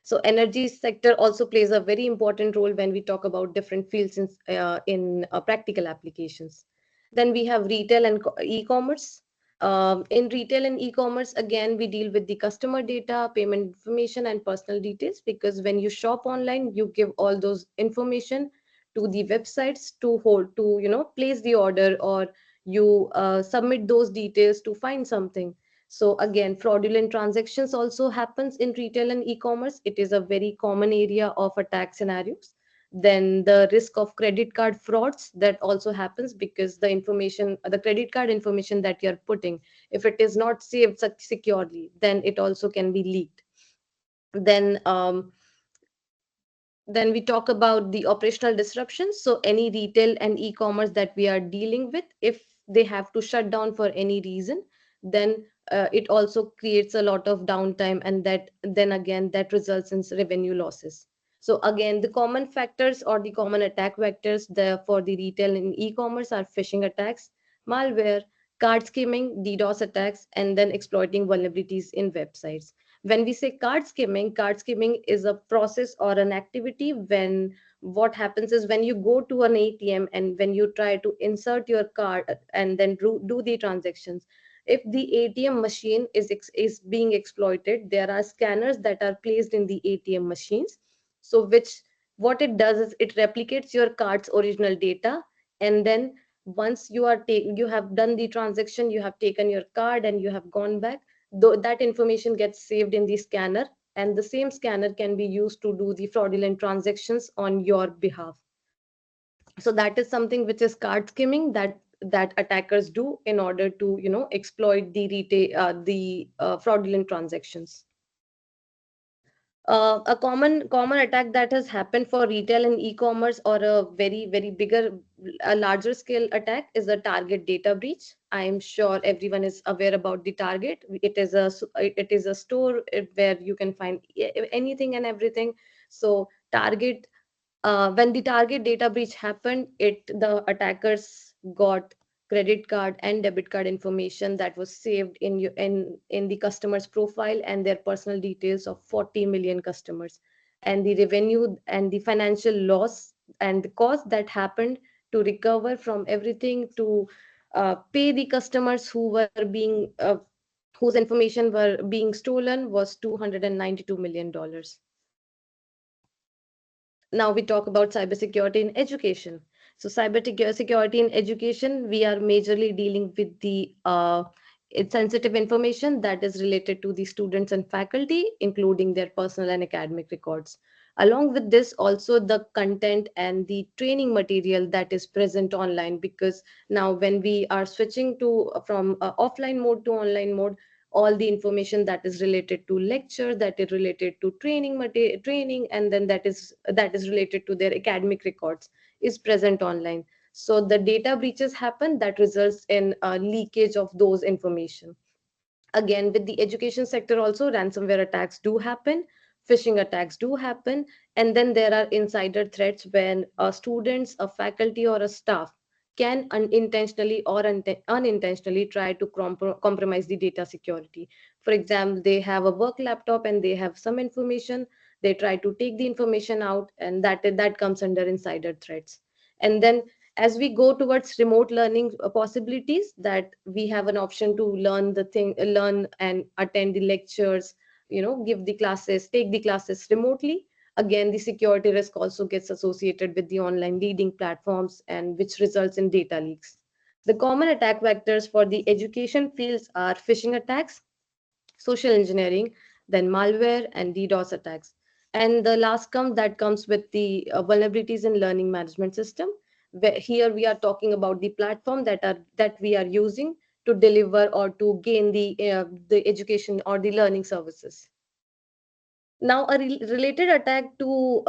So energy sector also plays a very important role when we talk about different fields in practical applications. Then we have retail and e-commerce. In retail and e-commerce, again, we deal with the customer data, payment information, and personal details, because when you shop online, you give all those information to the websites to hold to place the order, or you submit those details to find something. So again, fraudulent transactions also happens in retail and e-commerce. It is a very common area of attack scenarios. Then the risk of credit card frauds, that also happens, because the credit card information that you're putting, if it is not saved securely, then it also can be leaked. Then then we talk about the operational disruptions. So any retail and e-commerce that we are dealing with, if they have to shut down for any reason, then it also creates a lot of downtime, and that then again that results in revenue losses. So again, the common factors or the common attack vectors for the retail and e-commerce are phishing attacks, malware, card skimming, DDoS attacks, and then exploiting vulnerabilities in websites. When we say card skimming is a process or an activity when what happens is when you go to an ATM and when you try to insert your card and then do the transactions, if the ATM machine is being exploited, there are scanners that are placed in the ATM machines. So which what it does is it replicates your card's original data, and then once you have done the transaction, you have taken your card and you have gone back, though that information gets saved in the scanner, and the same scanner can be used to do the fraudulent transactions on your behalf. So that is something which is card skimming that attackers do in order to exploit the fraudulent transactions. A common attack that has happened for retail and e-commerce, or a very bigger a larger scale attack, is a target data breach. I am sure everyone is aware about the target. It is a store where you can find anything and everything. So target when the target data breach happened, the attackers got credit card and debit card information that was saved in the customer's profile and their personal details of 40 million customers. And the revenue and the financial loss and the cost that happened to recover from everything, to pay the customers whose information were being stolen, was $292 million. Now we talk about cybersecurity in education. So cybersecurity in education, we are majorly dealing with the sensitive information that is related to the students and faculty, including their personal and academic records. Along with this, also the content and the training material that is present online, because now when we are switching to from offline mode to online mode, all the information that is related to lecture, that is related to training, and then that is related to their academic records, is present online. So the data breaches happen that results in leakage of those information. Again, with the education sector also, ransomware attacks do happen phishing attacks do happen. And then there are insider threats when students, a faculty, or a staff can unintentionally or unintentionally try to compromise the data security. For example, they have a work laptop and they have some information. They try to take the information out, and that comes under insider threats. And then as we go towards remote learning possibilities, that we have an option to learn and attend the lectures, give the classes, take the classes remotely. Again, the security risk also gets associated with the online leading platforms, and which results in data leaks. The common attack vectors for the education fields are phishing attacks, social engineering, then malware and DDoS attacks. And the last that comes with the vulnerabilities in learning management system. Where here we are talking about the platform that we are using to deliver or to gain the education or the learning services. Now, a related attack to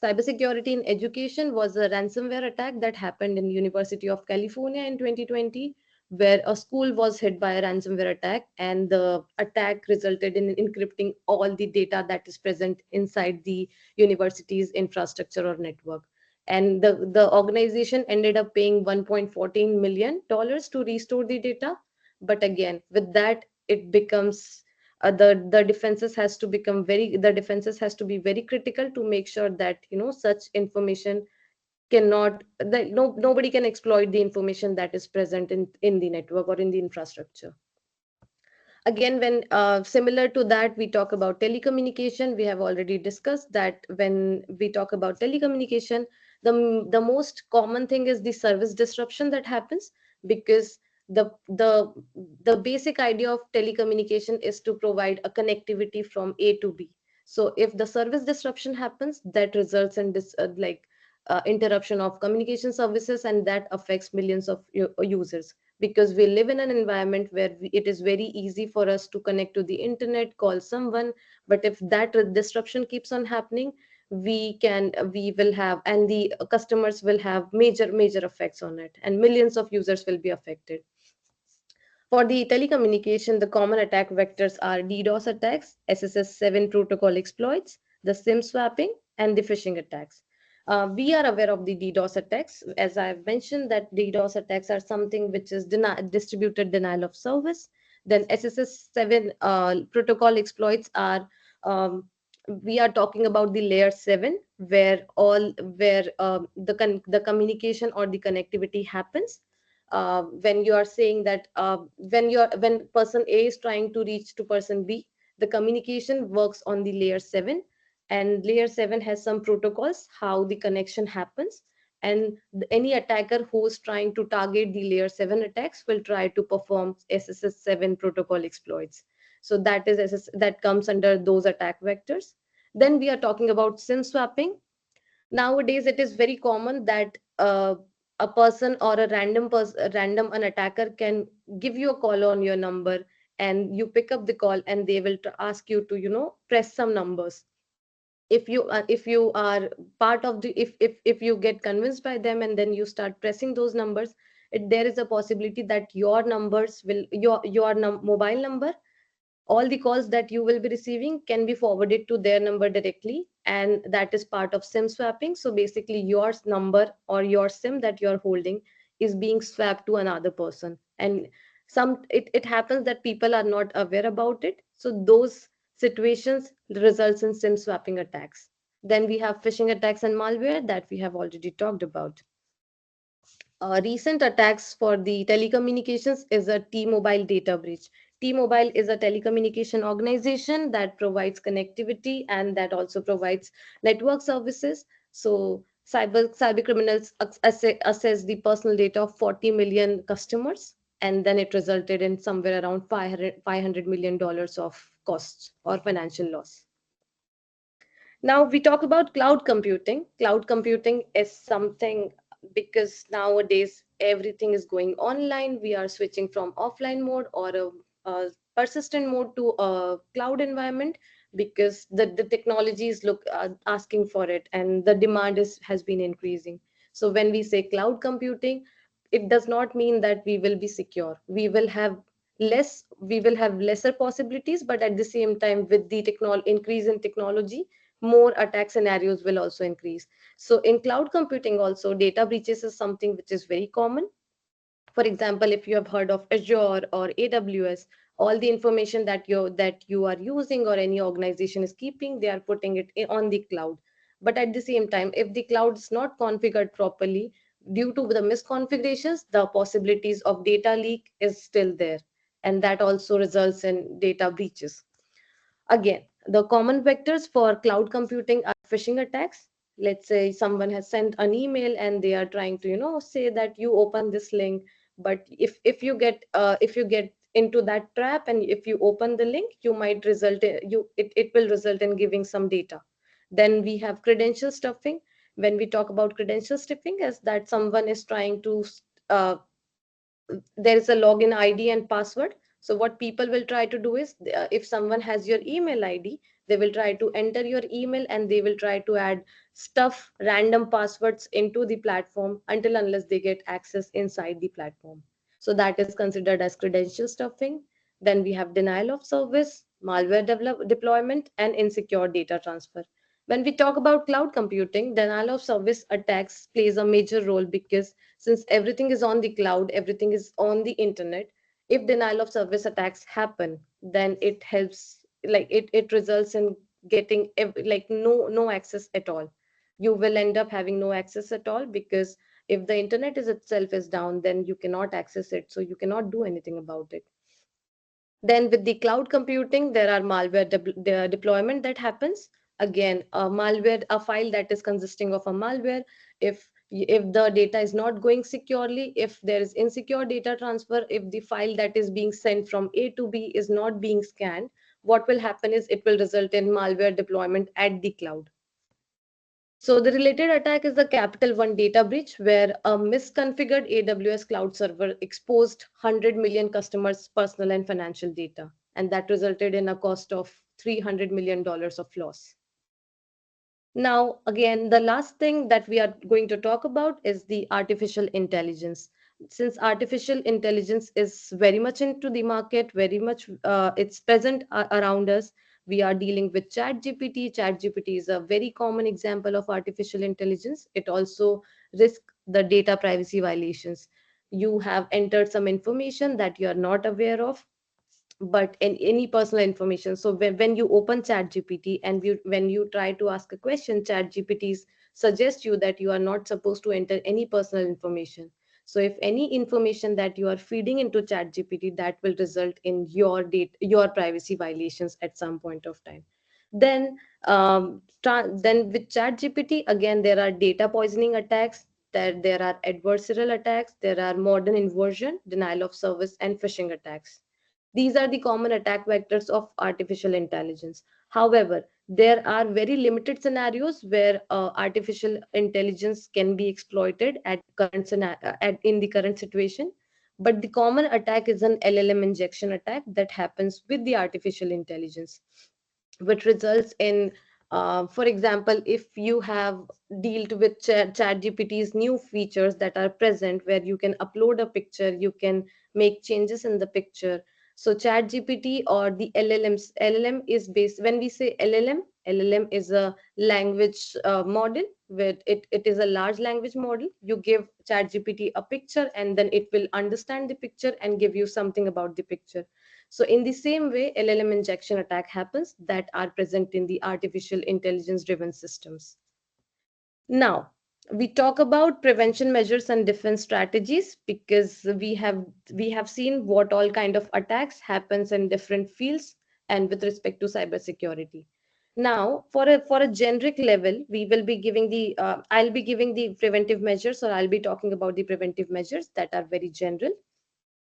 cybersecurity in education was a ransomware attack that happened in University of California in 2020, where a school was hit by a ransomware attack, and the attack resulted in encrypting all the data that is present inside the university's infrastructure or network. And the organization ended up paying $1.14 million to restore the data. But again, with that, it becomes the defenses has to be very critical to make sure that such information cannot that nobody can exploit the information that is present in the network or in the infrastructure. Again, when similar to that, we talk about telecommunication. We have already discussed that when we talk about telecommunication, the most common thing is the service disruption that happens, because the the the basic idea of telecommunication is to provide a connectivity from A to B. So if the service disruption happens, that results in this interruption of communication services, and that affects millions of users, because we live in an environment where it is very easy for us to connect to the internet, call someone. But if that disruption keeps on happening, we will have, and the customers will have major effects on it, and millions of users will be affected. For the telecommunication, the common attack vectors are DDoS attacks, SSS7 protocol exploits, the SIM swapping, and the phishing attacks. We are aware of the DDoS attacks. As I've mentioned, that DDoS attacks are something which is distributed denial of service. Then SSS7 protocol exploits are, we are talking about the layer 7, where the communication or the connectivity happens. When you are saying that when person A is trying to reach to person B, the communication works on the layer 7, and layer 7 has some protocols how the connection happens. And any attacker who is trying to target the layer 7 attacks will try to perform SSS7 protocol exploits. So that comes under those attack vectors. Then we are talking about SIM swapping. Nowadays it is very common that a person or an attacker can give you a call on your number, and you pick up the call, and they will ask you to press some numbers. If you are part of the if you get convinced by them, and then you start pressing those numbers, there is a possibility that your numbers will your mobile number, all the calls that you will be receiving can be forwarded to their number directly, and that is part of SIM swapping. So basically your number or your SIM that you're holding is being swapped to another person, and it happens that people are not aware about it, so those situations results in SIM swapping attacks. Then we have phishing attacks and malware that we have already talked about. Recent attacks for the telecommunications is a T-Mobile data breach. T-Mobile is a telecommunication organization that provides connectivity and that also provides network services. So cyber criminals assess the personal data of 40 million customers, and then it resulted in somewhere around $500 million of costs or financial loss. Now we talk about cloud computing. Cloud computing is something, because nowadays everything is going online. We are switching from offline mode or a persistent mode to a cloud environment, because the technologies look asking for it, and the demand has been increasing. So when we say cloud computing, it does not mean that we will be secure. We will have we will have lesser possibilities, but at the same time, with the increase in technology, more attack scenarios will also increase. So in cloud computing also, data breaches is something which is very common. For example, if you have heard of Azure or AWS, all the information that you are using or any organization is keeping, they are putting it on the cloud. But at the same time, if the cloud is not configured properly, due to the misconfigurations, the possibilities of data leak is still there, and that also results in data breaches. Again, the common vectors for cloud computing are phishing attacks. Let's say someone has sent an email and they are trying to, say that you open this link, but if you get into that trap and if you open the link, you might result in, it will result in giving some data. Then we have credential stuffing. When we talk about credential stuffing, is that someone is trying to uh, there is a login ID and password. So what people will try to do is, if someone has your email ID, they will try to enter your email and they will try to add stuff random passwords into the platform until unless they get access inside the platform. So that is considered as credential stuffing. Then we have denial of service, malware deployment, and insecure data transfer. When we talk about cloud computing, denial of service attacks plays a major role because since everything is on the cloud, everything is on the internet, if denial of service attacks happen, then it helps, like it results in getting like no access at all. You will end up having no access at all, because if the internet is itself is down, then you cannot access it, so you cannot do anything about it. Then with the cloud computing, there are malware deployment that happens. Again, a file that is consisting of a malware. If the data is not going securely, if there is insecure data transfer, if the file that is being sent from A to B is not being scanned, what will happen is it will result in malware deployment at the cloud. So the related attack is the Capital One data breach, where a misconfigured AWS cloud server exposed 100 million customers' personal and financial data, and that resulted in a cost of $300 million of loss. Now, again, the last thing that we are going to talk about is the artificial intelligence. Since artificial intelligence is very much into the market, very much it's present around us. We are dealing with ChatGPT. ChatGPT is a very common example of artificial intelligence. It also risks the data privacy violations. You have entered some information that you are not aware of, but in any personal information. So when you open chat gpt and when you try to ask a question, chat gpts suggest you that you are not supposed to enter any personal information. So if any information that you are feeding into chat gpt, that will result in your privacy violations at some point of time. Then then with chat gpt, again, there are data poisoning attacks, there are adversarial attacks, there are modern inversion, denial of service, and phishing attacks. These are the common attack vectors of artificial intelligence. However, there are very limited scenarios where artificial intelligence can be exploited in the current situation. But the common attack is an LLM injection attack that happens with the artificial intelligence, which results in, for example, if you have dealt with chat gpt's new features that are present, where you can upload a picture, you can make changes in the picture. So chat gpt or the llm is based, when we say llm is a language model, where it is a large language model. You give chat gpt a picture and then it will understand the picture and give you something about the picture. So in the same way, LLM injection attack happens that are present in the artificial intelligence driven systems. Now, we talk about prevention measures and defense strategies, because we have seen what all kind of attacks happens in different fields and with respect to cybersecurity. Now, for a generic level, we will be giving the I'll be giving the preventive measures, or I'll be talking about the preventive measures that are very general.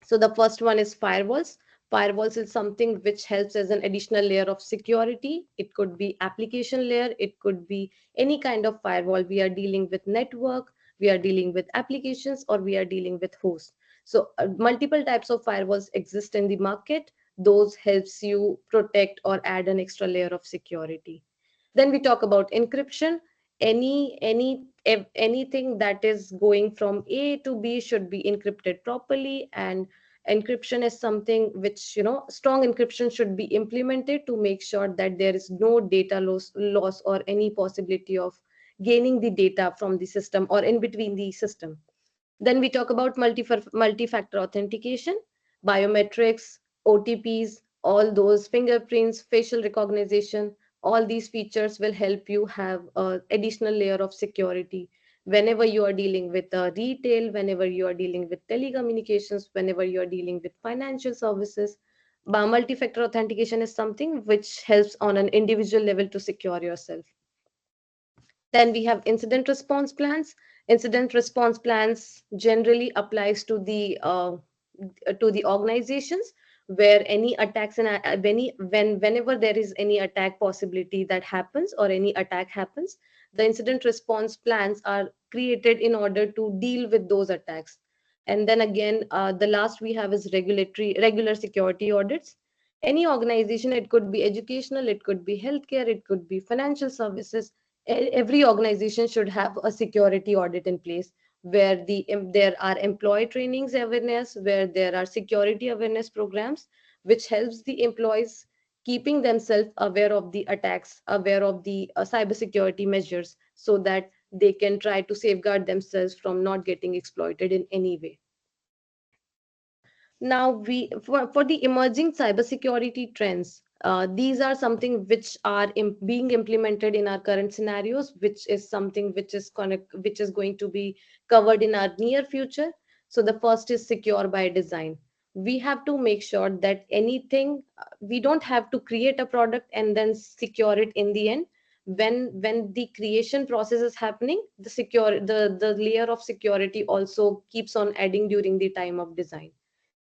So the first one is firewalls. Firewalls is something which helps as an additional layer of security. It could be application layer, it could be any kind of firewall. We are dealing with network, we are dealing with applications, or we are dealing with hosts. So multiple types of firewalls exist in the market. Those helps you protect or add an extra layer of security. Then we talk about encryption. Anything that is going from A to B should be encrypted properly, and Encryption is something which, strong encryption should be implemented to make sure that there is no data loss or any possibility of gaining the data from the system or in between the system. Then we talk about multi-factor authentication, biometrics, OTPs, all those fingerprints, facial recognition, all these features will help you have a additional layer of security whenever you are dealing with retail, whenever you are dealing with telecommunications, whenever you are dealing with financial services. Multi-factor authentication is something which helps on an individual level to secure yourself. Then we have incident response plans. Incident response plans generally applies to the organizations where any attacks and whenever there is any attack possibility that happens or any attack happens, the incident response plans are created in order to deal with those attacks. And then again, the last we have is regular security audits. Any organization, it could be educational, it could be healthcare, it could be financial services, every organization should have a security audit in place where there are employee trainings awareness, where there are security awareness programs which helps the employees keeping themselves aware of the attacks, aware of the cybersecurity measures, so that they can try to safeguard themselves from not getting exploited in any way. Now, for the emerging cybersecurity trends, these are something which are being implemented in our current scenarios, which is something which is going to be covered in our near future. So the first is secure by design. We have to make sure that anything, we don't have to create a product and then secure it in the end. When the creation process is happening, the layer of security also keeps on adding during the time of design.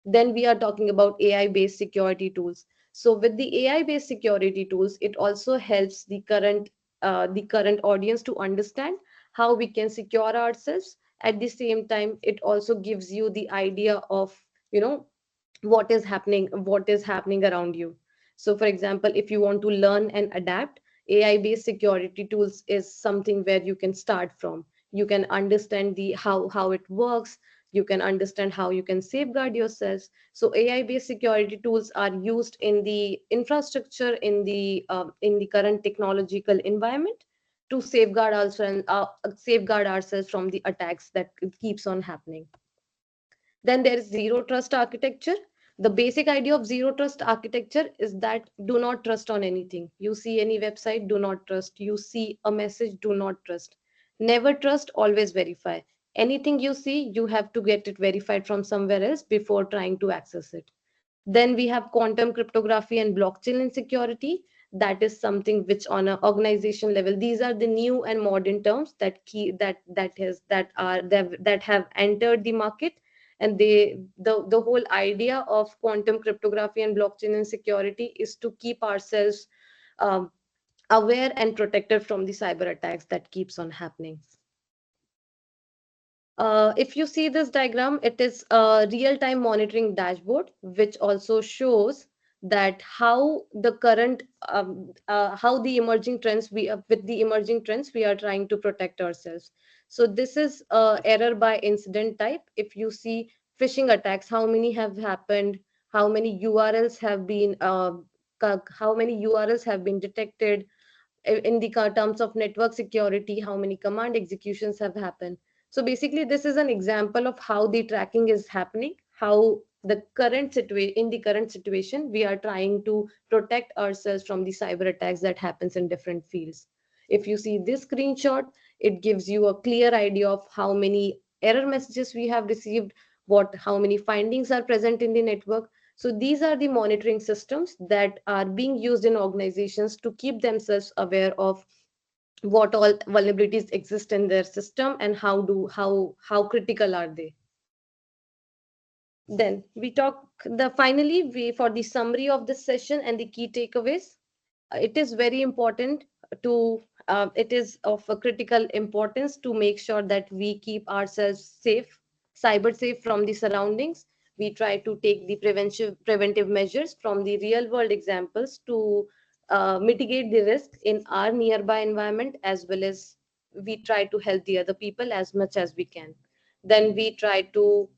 Then we are talking about AI based security tools. So with the AI based security tools, it also helps the current audience to understand how we can secure ourselves. At the same time, it also gives you the idea of, you know what is happening around you. So for example, if you want to learn and adapt, AI based security tools is something where you can start from. You can understand the how it works, you can understand how you can safeguard yourselves. So AI based security tools are used in the infrastructure, in the current technological environment, to safeguard ourselves from the attacks that keeps on happening. Then there is zero trust architecture. The basic idea of zero trust architecture is that do not trust on anything. You see any website, do not trust. You see a message, do not trust. Never trust, always verify. Anything you see, you have to get it verified from somewhere else before trying to access it. Then we have quantum cryptography and blockchain insecurity. That is something which, on an organization level, these are the new and modern terms that have entered the market. And the whole idea of quantum cryptography and blockchain insecurity is to keep ourselves um, aware and protected from the cyber attacks that keeps on happening. If you see this diagram, it is a real-time monitoring dashboard, which also shows that how the emerging trends with the emerging trends we are trying to protect ourselves. So this is error by incident type. If you see phishing attacks, how many have happened, how many URLs have been detected, in the terms of network security, how many command executions have happened. So basically, this is an example of how the tracking is happening, how in the current situation, we are trying to protect ourselves from the cyber attacks that happens in different fields. If you see this screenshot, it gives you a clear idea of how many error messages we have received, how many findings are present in the network. So these are the monitoring systems that are being used in organizations to keep themselves aware of what all vulnerabilities exist in their system and how critical are they. Then we talk the finally we for the summary of this session and the key takeaways. It is very important it is of a critical importance to make sure that we keep ourselves safe, cyber safe from the surroundings. We try to take the preventive measures from the real world examples to mitigate the risk in our nearby environment, as well as we try to help the other people as much as we can. Then we try to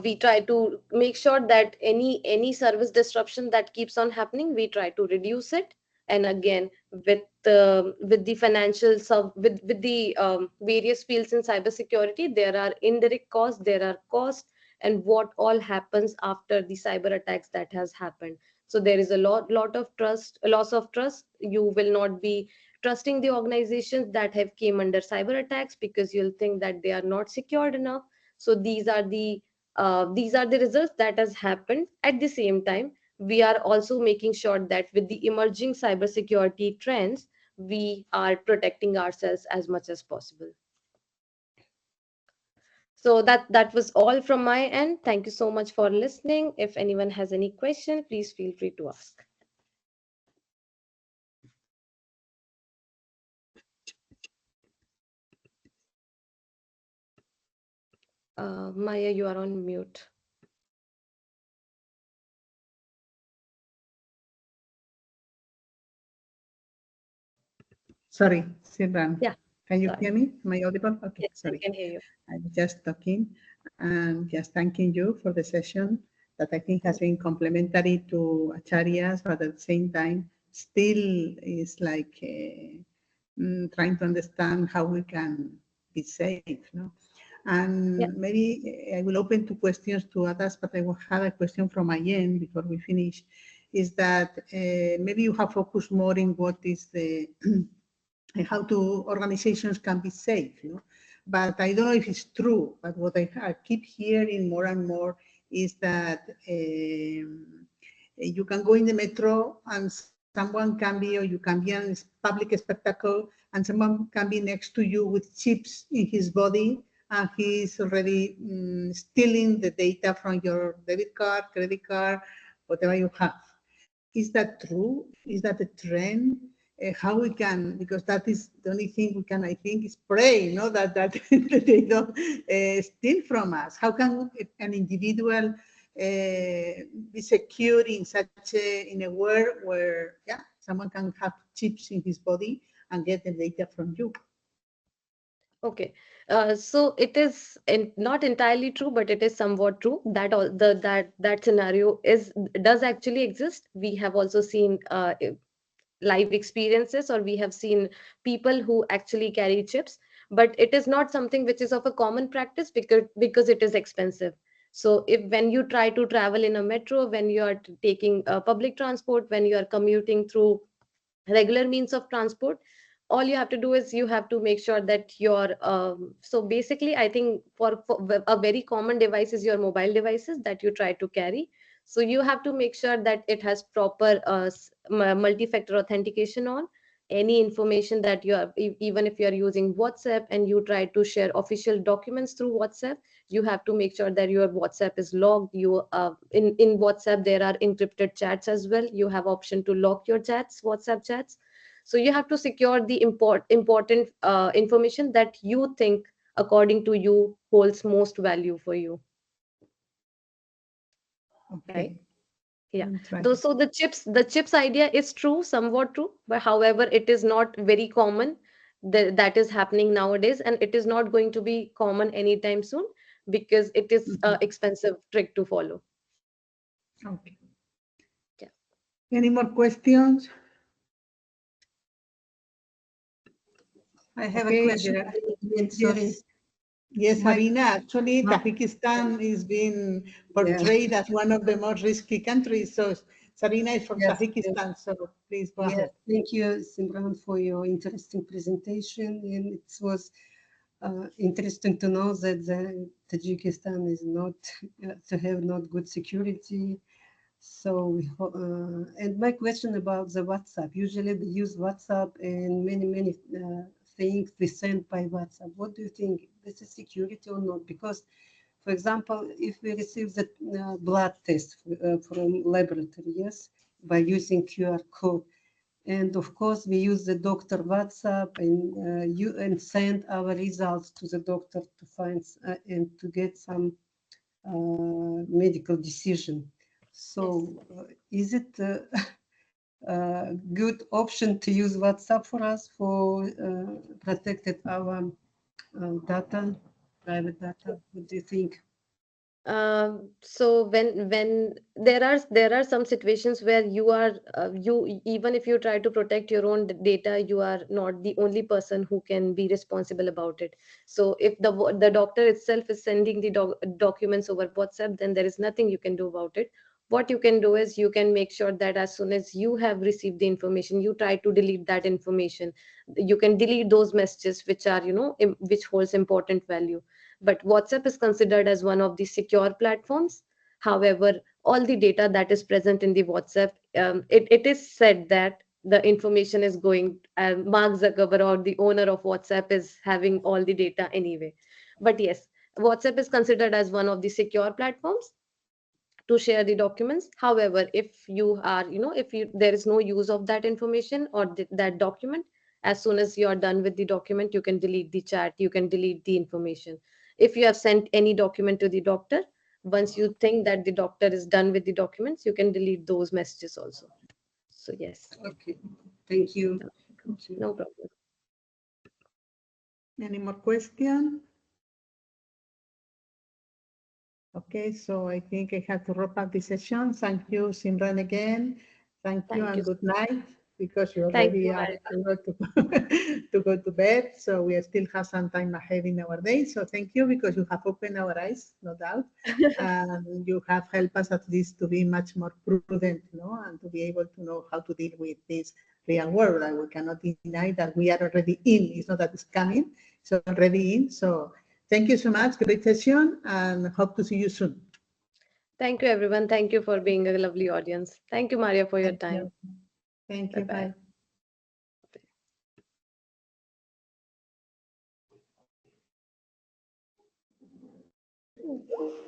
we try to make sure that any service disruption that keeps on happening, we try to reduce it. And again, with the financial with the various fields in cybersecurity, there are indirect costs, there are costs, and what all happens after the cyber attacks that has happened. So there is a lot of trust, a loss of trust. You will not be trusting the organizations that have came under cyber attacks because you'll think that they are not secured enough. So these are the results that has happened. At the same time, we are also making sure that with the emerging cybersecurity trends, we are protecting ourselves as much as possible. So that was all from my end. Thank you so much for listening. If anyone has any question, please feel free to ask. Maya, you are on mute. Sorry, Simran. Yeah, Can you sorry. hear me? Am I audible? Okay, Yes, I sorry. can hear you. I'm just talking and just thanking you for the session that I think has been complementary to Acharya's, but at the same time still is like trying to understand how we can be safe. No? Yeah. And maybe I will open to questions to others, but I will have a question from my end before we finish, is that maybe you have focused more in what is the and how to organizations can be safe. You know? But I don't know if it's true, but what I keep hearing more and more is that you can go in the metro and someone can be, or you can be in a public spectacle and someone can be next to you with chips in his body and he's already stealing the data from your debit card, credit card, whatever you have. Is that true? Is that a trend? How we can, because that is the only thing we can, I think, is pray, no, that they don't steal from us. How can an individual be secure in in a world where, yeah, someone can have chips in his body and get the data from you? Okay, so it is not entirely true, but it is somewhat true that all that scenario does actually exist. We have also seen live experiences, or we have seen people who actually carry chips, but it is not something which is of a common practice because it is expensive. So if when you try to travel in a metro, when you are taking public transport, when you are commuting through regular means of transport, all you have to do is you have to make sure that your so basically I think for a very common device is your mobile devices that you try to carry. So you have to make sure that it has proper multi-factor authentication on any information that you are, even if you are using WhatsApp and you try to share official documents through WhatsApp, you have to make sure that your WhatsApp is logged. You in WhatsApp there are encrypted chats as well. You have option to lock your chats, WhatsApp chats. So you have to secure the important information that you think according to you holds most value for you, right? Okay. Yeah. Right. Though, so the chips idea is true, somewhat true, but however it is not very common. That is happening nowadays, and it is not going to be common anytime soon because it is Mhm. expensive trick to follow. Okay. Yeah. Any more questions? I have a Okay, question. yes. Sorry. Yes, My, Sabina, actually, my- Tajikistan is being yeah, portrayed as one of the most risky countries. So Sabina is from yes, Tajikistan, so please go yes. ahead. Thank you, Simran, for your interesting presentation. And it was interesting to know that Tajikistan is not to have not good security. So, and my question about the WhatsApp. Usually they use WhatsApp and many things they send by WhatsApp. What do you think? This is security or not? Because, for example, if we receive the blood test from laboratory, yes, by using QR code, and of course we use the doctor WhatsApp and you and send our results to the doctor to find and to get some medical decision. So is it a good option to use WhatsApp for us for protected our data, private data? What do you think? So when there are some situations where you are you even if you try to protect your own data, you are not the only person who can be responsible about it. So if the doctor itself is sending the documents over WhatsApp, then there is nothing you can do about it. What you can do is you can make sure that as soon as you have received the information, you try to delete that information. You can delete those messages which are, which holds important value. But WhatsApp is considered as one of the secure platforms. However, all the data that is present in the WhatsApp, it is said that the information is going, Mark Zuckerberg or the owner of WhatsApp is having all the data anyway. But yes, WhatsApp is considered as one of the secure platforms to share the documents. However, if you are, if you there is no use of that information or that document, as soon as you are done with the document, you can delete the chat, you can delete the information. If you have sent any document to the doctor, once you think that the doctor is done with the documents, you can delete those messages also. So yes. Okay, thank you. No problem. Any more questions? Okay, so I think I have to wrap up the session. Thank you, Simran, again. Thank you Thank and you. good night, because you Thank already you, are Marika. able to go to bed. So we still have some time ahead in our day. So thank you, because you have opened our eyes, no doubt. And you have helped us at least to be much more prudent, and to be able to know how to deal with this real world. And we cannot deny that we are already in. It's not that it's coming, it's already in. So thank you so much. Great session, and hope to see you soon. Thank you, everyone. Thank you for being a lovely audience. Thank you, Maria, for your Thank time. you. Thank Bye you. bye. Bye.